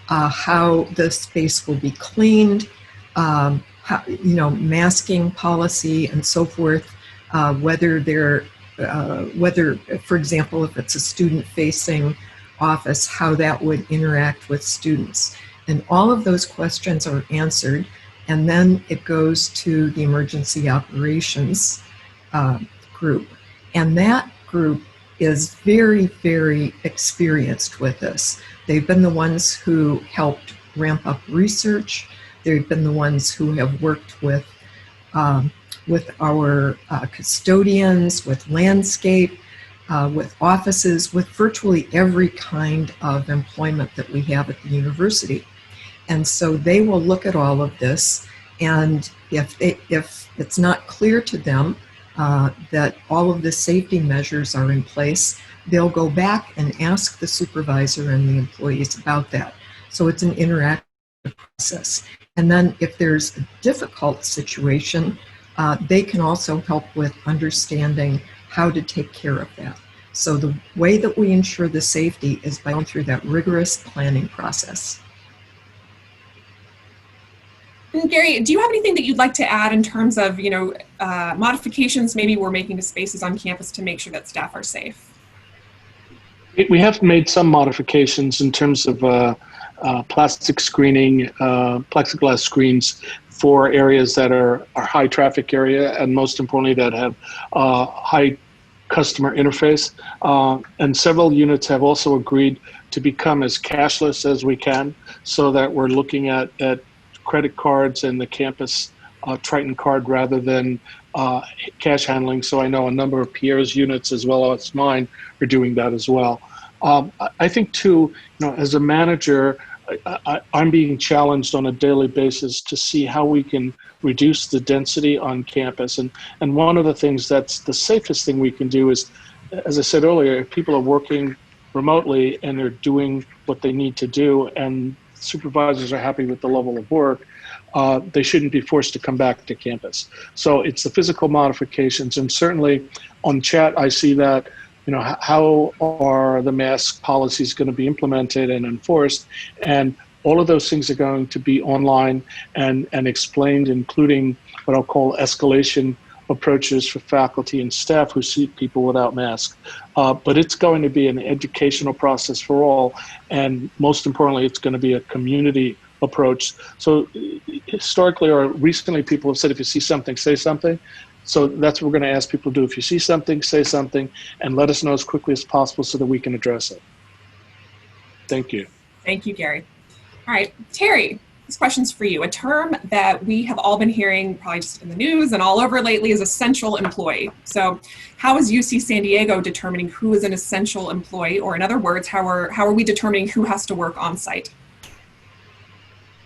how the space will be cleaned, masking policy and so forth, whether, for example, if it's a student-facing office, how that would interact with students. And all of those questions are answered. And then it goes to the emergency operations group. And that group is very, very experienced with this. They've been the ones who helped ramp up research. They've been the ones who have worked with our custodians, with landscape, with offices, with virtually every kind of employment that we have at the university. And so they will look at all of this, and if it's not clear to them that all of the safety measures are in place, they'll go back and ask the supervisor and the employees about that. So it's an interactive process. And then if there's a difficult situation, they can also help with understanding how to take care of that. So the way that we ensure the safety is by going through that rigorous planning process. And Gary, do you have anything that you'd like to add in terms of, modifications maybe we're making to spaces on campus to make sure that staff are safe? We have made some modifications in terms of plastic screening, plexiglass screens for areas that are high traffic area, and most importantly that have high customer interface. And several units have also agreed to become as cashless as we can, so that we're looking at credit cards and the campus Triton card rather than cash handling. So I know a number of Pierre's units as well as mine are doing that as well. I think too, as a manager, I'm being challenged on a daily basis to see how we can reduce the density on campus. And one of the things that's the safest thing we can do is, as I said earlier, if people are working remotely and they're doing what they need to do and supervisors are happy with the level of work, they shouldn't be forced to come back to campus. So it's the physical modifications. And certainly on chat, I see that, how are the mask policies going to be implemented and enforced? And all of those things are going to be online and explained, including what I'll call escalation approaches for faculty and staff who see people without masks. But it's going to be an educational process for all. And most importantly, it's going to be a community approach. So historically or recently, people have said, if you see something, say something. So that's what we're going to ask people to do. If you see something, say something, and let us know as quickly as possible so that we can address it. Thank you. Thank you, Gary. All right, Terry, this question's for you. A term that we have all been hearing probably just in the news and all over lately is essential employee. So how is UC San Diego determining who is an essential employee? Or in other words, how are we determining who has to work on site?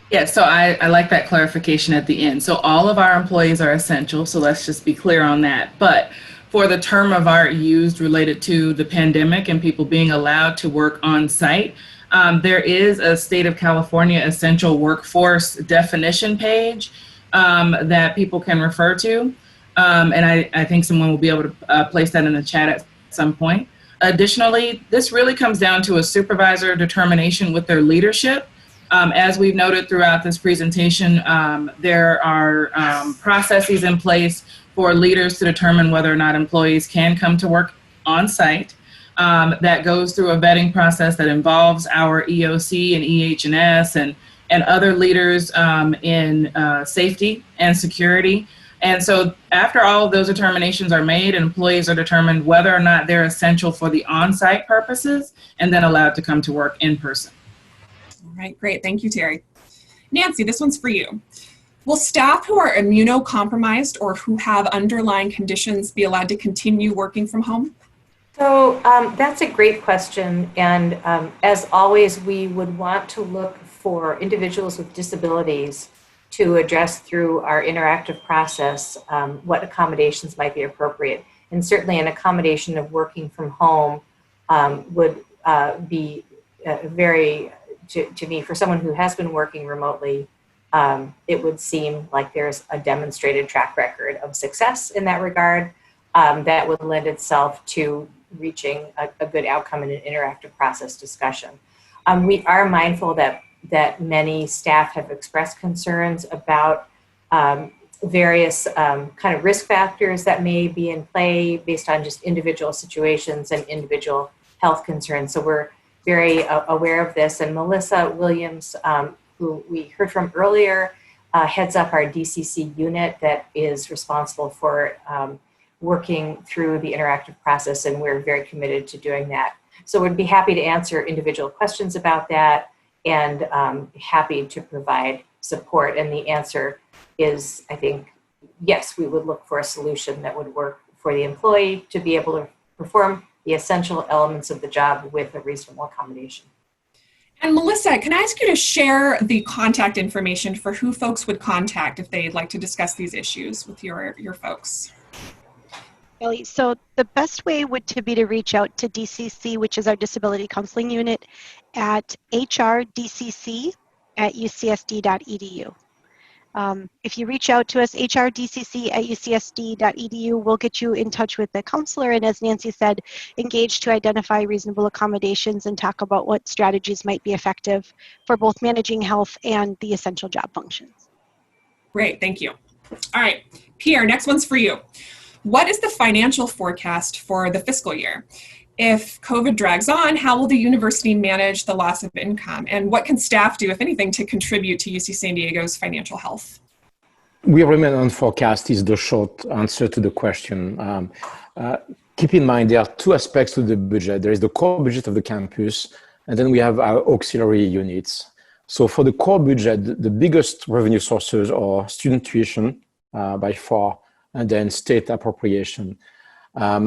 Yeah, so I like that clarification at the end. So all of our employees are essential, so let's just be clear on that. But for the term of art used related to the pandemic and people being allowed to work on site, there is a state of California essential workforce definition page that people can refer to. And I think someone will be able to place that in the chat at some point. Additionally, this really comes down to a supervisor determination with their leadership. As we've noted throughout this presentation, there are processes in place for leaders to determine whether or not employees can come to work on site. That goes through a vetting process that involves our EOC and EH&S and and other leaders in safety and security. And so after all of those determinations are made, employees are determined whether or not they're essential for the on-site purposes and then allowed to come to work in person. All right, great. Thank you, Terry. Nancy, this one's for you. Will staff who are immunocompromised or who have underlying conditions be allowed to continue working from home? So that's a great question. And as always, we would want to look for individuals with disabilities to address through our interactive process what accommodations might be appropriate. And certainly an accommodation of working from home would be very, to me, for someone who has been working remotely, it would seem like there's a demonstrated track record of success in that regard that would lend itself to reaching a good outcome in an interactive process discussion. We are mindful that many staff have expressed concerns about various kind of risk factors that may be in play based on just individual situations and individual health concerns. So we're very aware of this. And Melissa Williams, who we heard from earlier, heads up our DCC unit that is responsible for working through the interactive process, and we're very committed to doing that. So we'd be happy to answer individual questions about that and happy to provide support. And the answer is, I think, yes, we would look for a solution that would work for the employee to be able to perform the essential elements of the job with a reasonable accommodation. And Melissa, can I ask you to share the contact information for who folks would contact if they'd like to discuss these issues with your folks? Hallie, so the best way would to be to reach out to DCC, which is our Disability Counseling Unit, at hrdcc@ucsd.edu. If you reach out to us, hrdcc@ucsd.edu, we'll get you in touch with the counselor, and as Nancy said, engage to identify reasonable accommodations and talk about what strategies might be effective for both managing health and the essential job functions. Great, thank you. All right, Pierre, next one's for you. What is the financial forecast for the fiscal year? If COVID drags on, how will the university manage the loss of income? And what can staff do, if anything, to contribute to UC San Diego's financial health? We remain on forecast is the short answer to the question. Keep in mind, there are two aspects to the budget. There is the core budget of the campus, and then we have our auxiliary units. So for the core budget, the biggest revenue sources are student tuition by far, and then state appropriation.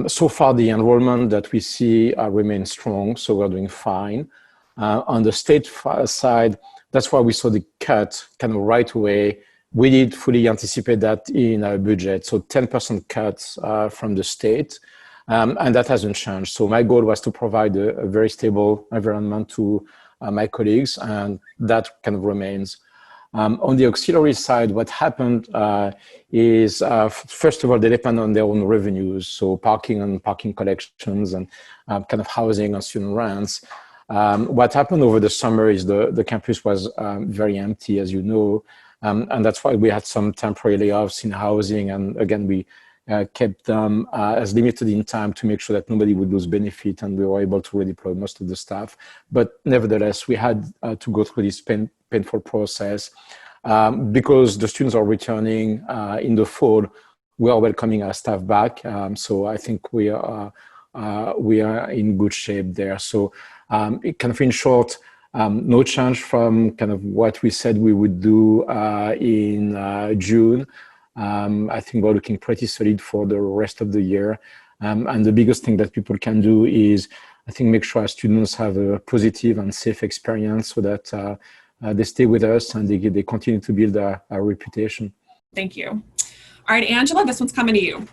So far, the enrollment that we see remains strong, so we're doing fine. On the state side, that's why we saw the cut kind of right away. We did fully anticipate that in our budget, so 10% cuts from the state, and that hasn't changed. So my goal was to provide a very stable environment to my colleagues, and that kind of remains. On the auxiliary side, what happened is, first of all, they depend on their own revenues, so parking and parking collections and kind of housing and student rents. What happened over the summer is the campus was very empty, as you know, and that's why we had some temporary layoffs in housing, and again, we kept them as limited in time to make sure that nobody would lose benefit, and we were able to redeploy most of the staff. But nevertheless, we had to go through this painful process. Because the students are returning in the fall, we are welcoming our staff back. So I think we are in good shape there. So it kind of in short, no change from kind of what we said we would do in June. I think we're looking pretty solid for the rest of the year. And the biggest thing that people can do is, I think, make sure our students have a positive and safe experience so that they stay with us and they continue to build our reputation. Thank you. All right, Angela, this one's coming to you.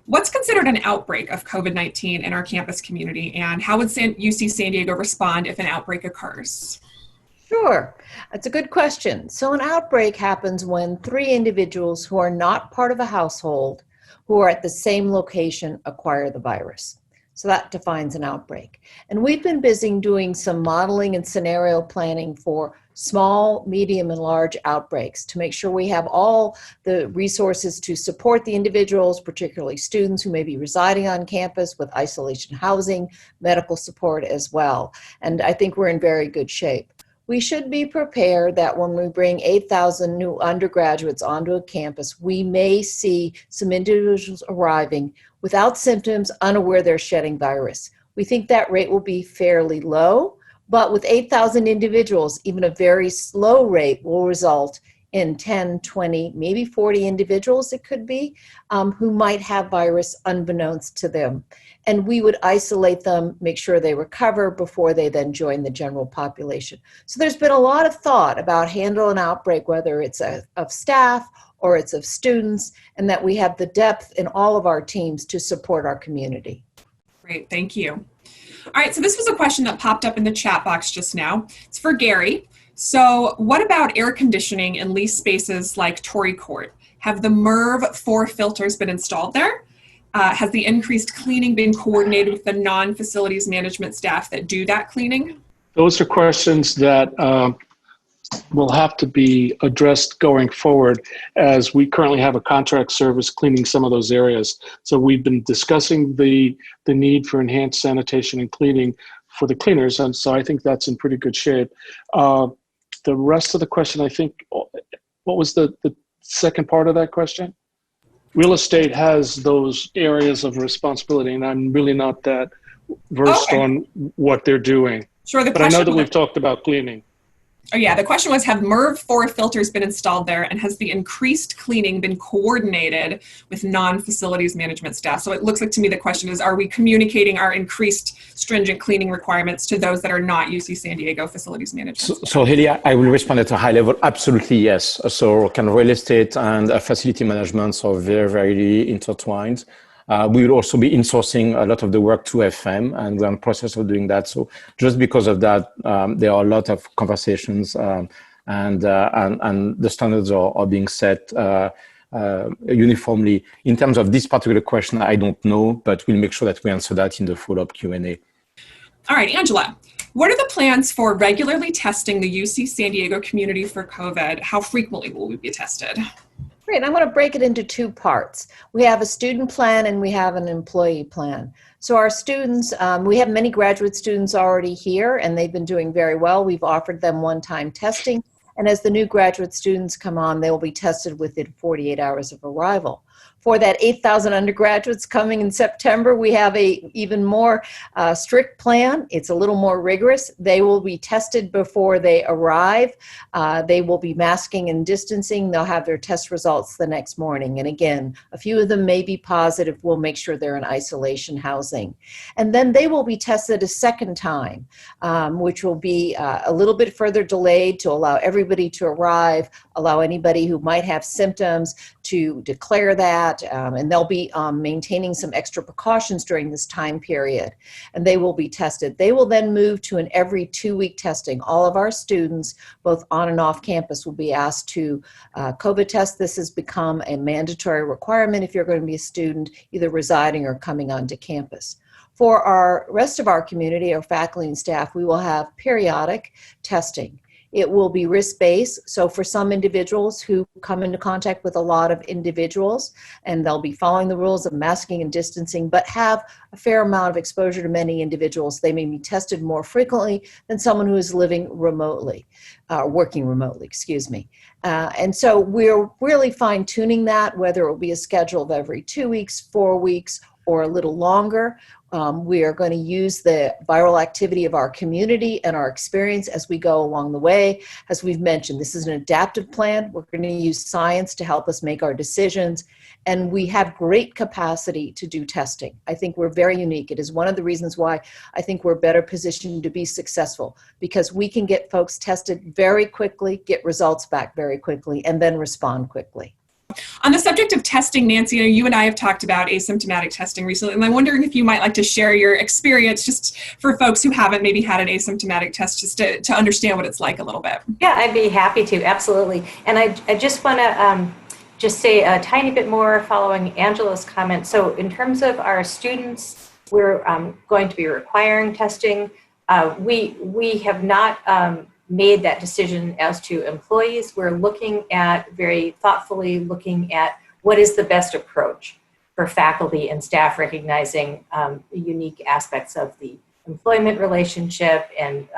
What's considered an outbreak of COVID-19 in our campus community, and how would UC San Diego respond if an outbreak occurs? Sure, that's a good question. So an outbreak happens when 3 individuals who are not part of a household who are at the same location acquire the virus. So that defines an outbreak. And we've been busy doing some modeling and scenario planning for small, medium, and large outbreaks to make sure we have all the resources to support the individuals, particularly students who may be residing on campus with isolation housing, medical support as well. And I think we're in very good shape. We should be prepared that when we bring 8,000 new undergraduates onto a campus, we may see some individuals arriving without symptoms, unaware they're shedding virus. We think that rate will be fairly low, but with 8,000 individuals, even a very slow rate will result in 10, 20, maybe 40 individuals it could be, who might have virus unbeknownst to them. And we would isolate them, make sure they recover before they then join the general population. So there's been a lot of thought about handling an outbreak, whether it's of staff or it's of students, and that we have the depth in all of our teams to support our community. Great, thank you. All right, so this was a question that popped up in the chat box just now. It's for Gary. So what about air conditioning in lease spaces like Torrey Court? Have the MERV 4 filters been installed there? Has the increased cleaning been coordinated with the non-facilities management staff that do that cleaning? Those are questions that will have to be addressed going forward, as we currently have a contract service cleaning some of those areas. So we've been discussing the need for enhanced sanitation and cleaning for the cleaners, and so I think that's in pretty good shape. The rest of the question, I think, what was the second part of that question? Real estate has those areas of responsibility, and I'm really not that versed on what they're doing. Sure, but I know that we've talked about cleaning. Oh yeah, the question was, have MERV 4 filters been installed there, and has the increased cleaning been coordinated with non-facilities management staff? So it looks like to me the question is, are we communicating our increased stringent cleaning requirements to those that are not UC San Diego facilities management? So Hallie, I will respond at a high level. Absolutely, yes. So can real estate and facility management are very, very intertwined. We will also be insourcing a lot of the work to FM, and we're in the process of doing that. So just because of that, there are a lot of conversations, and the standards are being set uniformly. In terms of this particular question, I don't know, but we'll make sure that we answer that in the follow-up Q&A. All right, Angela, what are the plans for regularly testing the UC San Diego community for COVID? How frequently will we be tested? Great, I'm going to break it into two parts. We have a student plan and we have an employee plan. So our students, we have many graduate students already here, and they've been doing very well. We've offered them one-time testing, and as the new graduate students come on, they will be tested within 48 hours of arrival. For that 8,000 undergraduates coming in September, we have a even more strict plan. It's a little more rigorous. They will be tested before they arrive. They will be masking and distancing. They'll have their test results the next morning. And again, a few of them may be positive. We'll make sure they're in isolation housing. And then they will be tested a second time, which will be a little bit further delayed to allow everybody to arrive, allow anybody who might have symptoms to declare that, and they'll be maintaining some extra precautions during this time period, and they will be tested. They will then move to an every 2-week testing. All of our students, both on and off campus, will be asked to COVID test. This has become a mandatory requirement if you're going to be a student either residing or coming onto campus. For our rest of our community, our faculty and staff, we will have periodic testing. It will be risk-based, so for some individuals who come into contact with a lot of individuals, and they'll be following the rules of masking and distancing, but have a fair amount of exposure to many individuals, they may be tested more frequently than someone who is living remotely, working remotely, excuse me. And so we're really fine-tuning that, whether it will be a schedule of every 2 weeks, 4 weeks, or a little longer. We are going to use the viral activity of our community and our experience as we go along the way. As we've mentioned, this is an adaptive plan. We're going to use science to help us make our decisions, and we have great capacity to do testing. I think we're very unique. It is one of the reasons why I think we're better positioned to be successful, because we can get folks tested very quickly, get results back very quickly, and then respond quickly. On the subject of testing, Nancy, you and I have talked about asymptomatic testing recently, and I'm wondering if you might like to share your experience just for folks who haven't maybe had an asymptomatic test, just to understand what it's like a little bit. Yeah, I'd be happy to, absolutely. And I just want to just say a tiny bit more following Angela's comment. So in terms of our students, we're going to be requiring testing. We have not made that decision as to employees. We're looking at, very thoughtfully looking at what is the best approach for faculty and staff, recognizing the unique aspects of the employment relationship and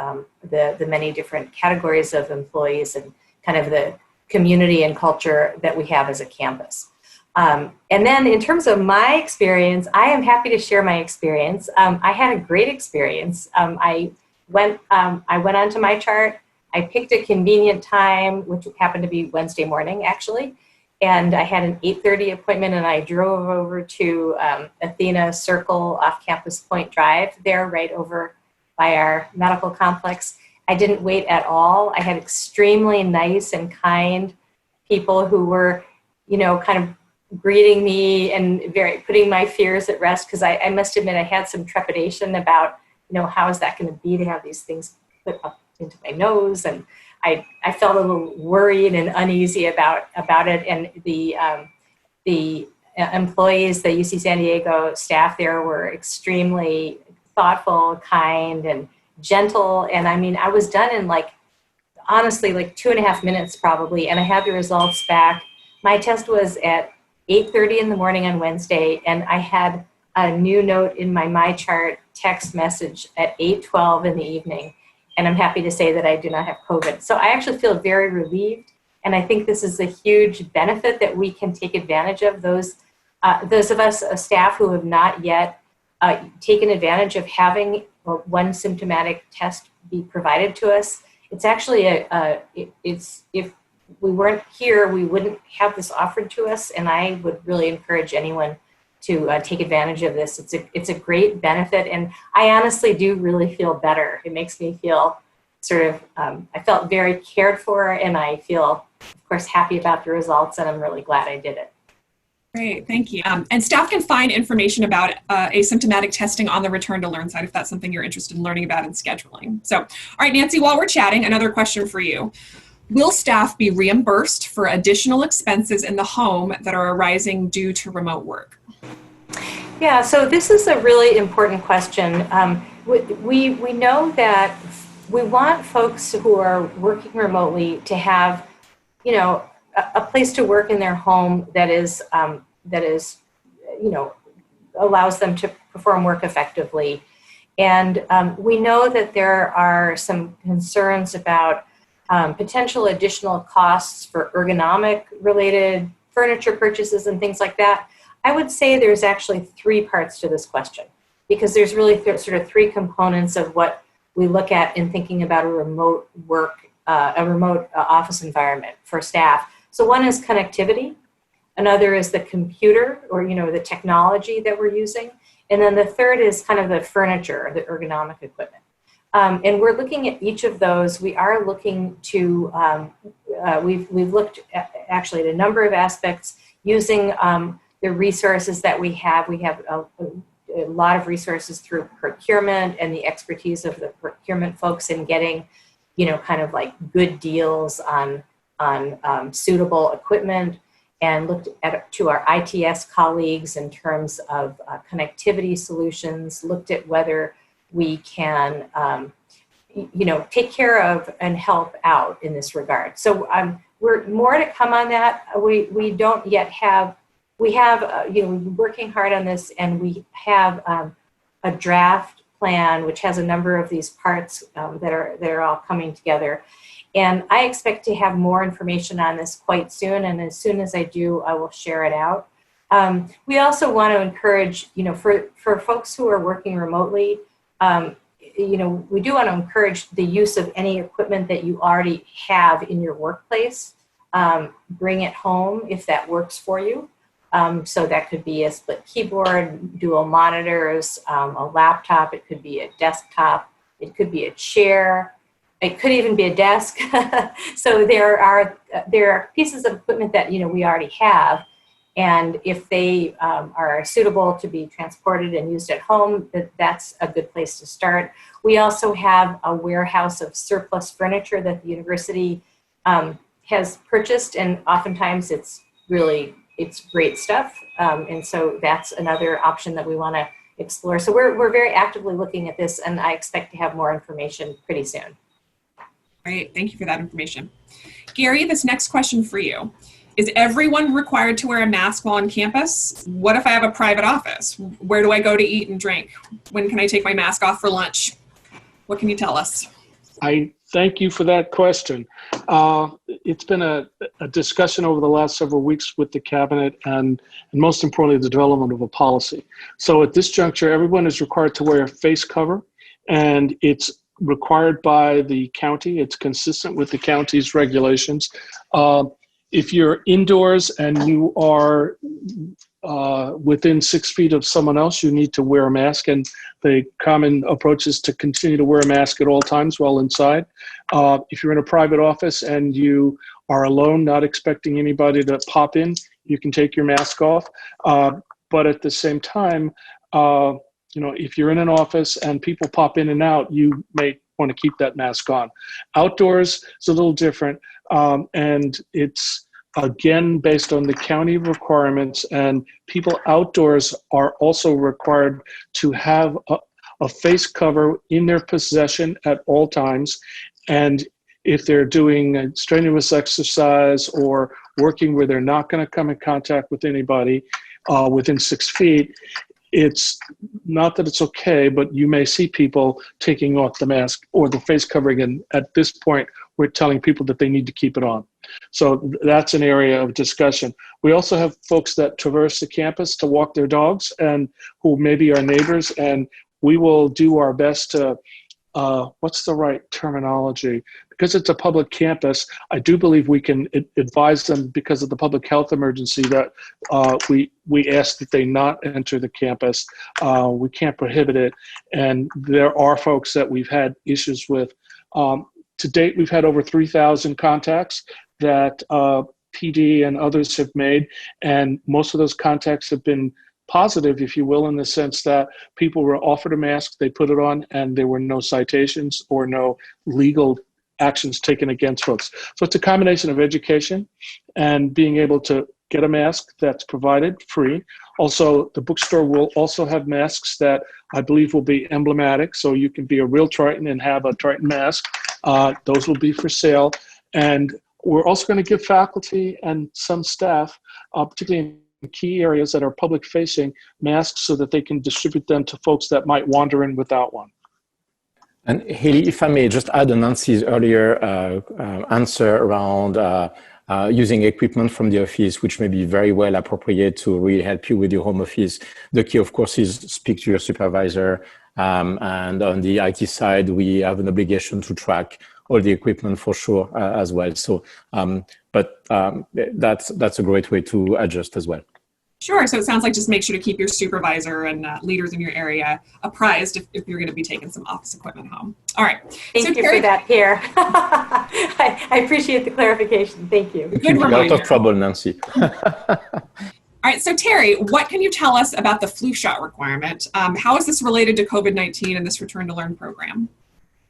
the many different categories of employees and kind of the community and culture that we have as a campus. And then in terms of my experience, I am happy to share my experience. I had a great experience. I went onto my chart. I picked a convenient time, which happened to be Wednesday morning, actually. And I had an 8:30 appointment, and I drove over to Athena Circle off Campus Point Drive there, right over by our medical complex. I didn't wait at all. I had extremely nice and kind people who were, you know, kind of greeting me and putting my fears at rest, because I must admit I had some trepidation about, you know, how is that going to be to have these things put up into my nose, and I felt a little worried and uneasy about it. And the employees, the UC San Diego staff there were extremely thoughtful, kind, and gentle. And I mean, I was done in honestly, 2.5 minutes probably, and I had the results back. My test was at 8:30 in the morning on Wednesday, and I had a new note in my MyChart text message at 8:12 in the evening. And I'm happy to say that I do not have COVID. So I actually feel very relieved. And I think this is a huge benefit that we can take advantage of. Those of us, staff who have not yet taken advantage of having one symptomatic test be provided to us. It's actually if we weren't here, we wouldn't have this offered to us. And I would really encourage anyone to take advantage of this. It's a great benefit, and I honestly do really feel better. It makes me feel I felt very cared for, and I feel, of course, happy about the results, and I'm really glad I did it. Great, thank you. And staff can find information about asymptomatic testing on the Return to Learn site if that's something you're interested in learning about and scheduling. So, all right, Nancy, while we're chatting, another question for you. Will staff be reimbursed for additional expenses in the home that are arising due to remote work? Yeah, so this is a really important question. We know that we want folks who are working remotely to have, you know, a place to work in their home that is, you know, allows them to perform work effectively. And we know that there are some concerns about potential additional costs for ergonomic related furniture purchases and things like that. I would say there's actually 3 parts to this question, because there's really sort of 3 components of what we look at in thinking about a remote work, a remote office environment for staff. So one is connectivity, another is the computer, or, you know, the technology that we're using, and then the third is kind of the furniture, the ergonomic equipment. And we're looking at each of those. We are looking to, we've looked actually at a number of aspects using the resources that we have. We have a lot of resources through procurement and the expertise of the procurement folks in getting, you know, kind of like good deals on suitable equipment, and looked to our ITS colleagues in terms of connectivity solutions, looked at whether we can, you know, take care of and help out in this regard. So we're more to come on that. We don't yet have, we have, you know, we've been working hard on this, and we have a draft plan which has a number of these parts that are all coming together. And I expect to have more information on this quite soon, and as soon as I do, I will share it out. We also want to encourage, you know, for folks who are working remotely, you know, we do want to encourage the use of any equipment that you already have in your workplace. Bring it home if that works for you. So that could be a split keyboard, dual monitors, a laptop, it could be a desktop, it could be a chair, it could even be a desk. So there are pieces of equipment that, you know, we already have, and if they are suitable to be transported and used at home, that's a good place to start. We also have a warehouse of surplus furniture that the university has purchased, and oftentimes it's great stuff. And so that's another option that we want to explore. So we're very actively looking at this, and I expect to have more information pretty soon. Great, thank you for that information. Gary, this next question for you. Is everyone required to wear a mask while on campus? What if I have a private office? Where do I go to eat and drink? When can I take my mask off for lunch? What can you tell us? I thank you for that question. It's been a discussion over the last several weeks with the cabinet and most importantly, the development of a policy. So at this juncture, everyone is required to wear a face cover, and it's required by the county. It's consistent with the county's regulations. If you're indoors and you are within 6 feet of someone else, you need to wear a mask. And the common approach is to continue to wear a mask at all times while inside. If you're in a private office and you are alone, not expecting anybody to pop in, you can take your mask off. But at the same time, if you're in an office and people pop in and out, you may want to keep that mask on. Outdoors, it's a little different. And it's, again, based on the county requirements, and people outdoors are also required to have a face cover in their possession at all times. And if they're doing a strenuous exercise or working where they're not going to come in contact with anybody within 6 feet, it's not that it's okay, but you may see people taking off the mask or the face covering, and at this point, we're telling people that they need to keep it on. So that's an area of discussion. We also have folks that traverse the campus to walk their dogs and who maybe are neighbors, and we will do our best to, what's the right terminology? Because it's a public campus, I do believe we can advise them, because of the public health emergency, that we ask that they not enter the campus. We can't prohibit it. And there are folks that we've had issues with. To date, we've had over 3,000 contacts that PD and others have made. And most of those contacts have been positive, if you will, in the sense that people were offered a mask, they put it on, and there were no citations or no legal actions taken against folks. So it's a combination of education and being able to get a mask that's provided free. Also, the bookstore will also have masks that I believe will be emblematic, so you can be a real Triton and have a Triton mask. Those will be for sale. And we're also going to give faculty and some staff, particularly in key areas that are public facing, masks so that they can distribute them to folks that might wander in without one. And Haley, if I may just add on Nancy's earlier answer around using equipment from the office, which may be very well appropriate to really help you with your home office. The key, of course, is speak to your supervisor. And on the IT side, we have an obligation to track all the equipment for sure as well. So, but that's a great way to adjust as well. Sure. So it sounds like just make sure to keep your supervisor and leaders in your area apprised if you're going to be taking some office equipment home. All right. Thank you for that, Pierre. I appreciate the clarification. Thank you. Keep you out of trouble, Nancy. All right. So Terry, what can you tell us about the flu shot requirement? How is this related to COVID-19 and this Return to Learn program?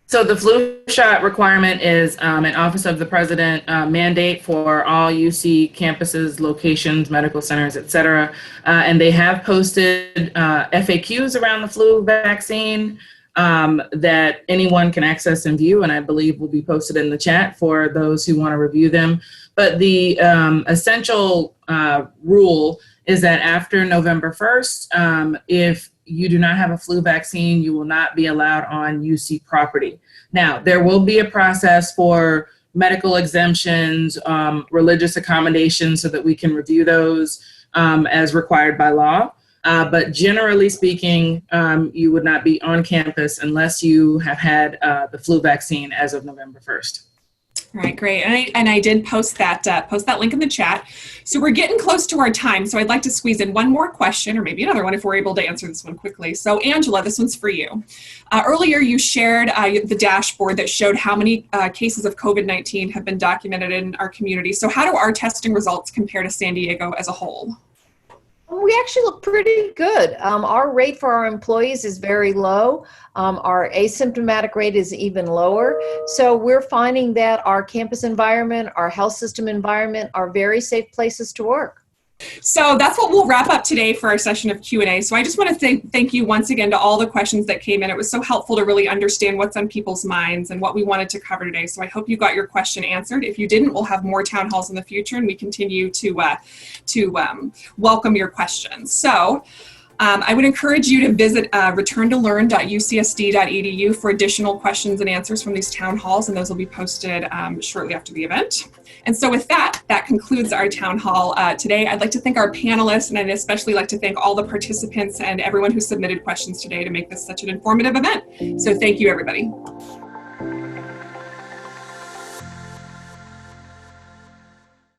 So the flu shot requirement is an Office of the President mandate for all UC campuses, locations, medical centers, et cetera. And they have posted FAQs around the flu vaccine that anyone can access and view, and I believe will be posted in the chat for those who want to review them. But the essential rule is that after November 1st, if you do not have a flu vaccine, you will not be allowed on UC property. Now, there will be a process for medical exemptions, religious accommodations, so that we can review those as required by law. But generally speaking, you would not be on campus unless you have had the flu vaccine as of November 1st. All right, great. And I did post that link in the chat. So we're getting close to our time. So I'd like to squeeze in one more question, or maybe another one if we're able to answer this one quickly. So Angela, this one's for you. Earlier you shared the dashboard that showed how many cases of COVID-19 have been documented in our community. So how do our testing results compare to San Diego as a whole? We actually look pretty good. Our rate for our employees is very low. Our asymptomatic rate is even lower. So we're finding that our campus environment, our health system environment are very safe places to work. So that's what we'll wrap up today for our session of Q&A. So I just want to thank you once again to all the questions that came in. It was so helpful to really understand what's on people's minds and what we wanted to cover today. So I hope you got your question answered. If you didn't, we'll have more town halls in the future, and we continue to welcome your questions. So I would encourage you to visit returntolearn.ucsd.edu for additional questions and answers from these town halls, and those will be posted shortly after the event. And so with that concludes our town hall today. I'd like to thank our panelists, and I'd especially like to thank all the participants and everyone who submitted questions today to make this such an informative event. So thank you, everybody.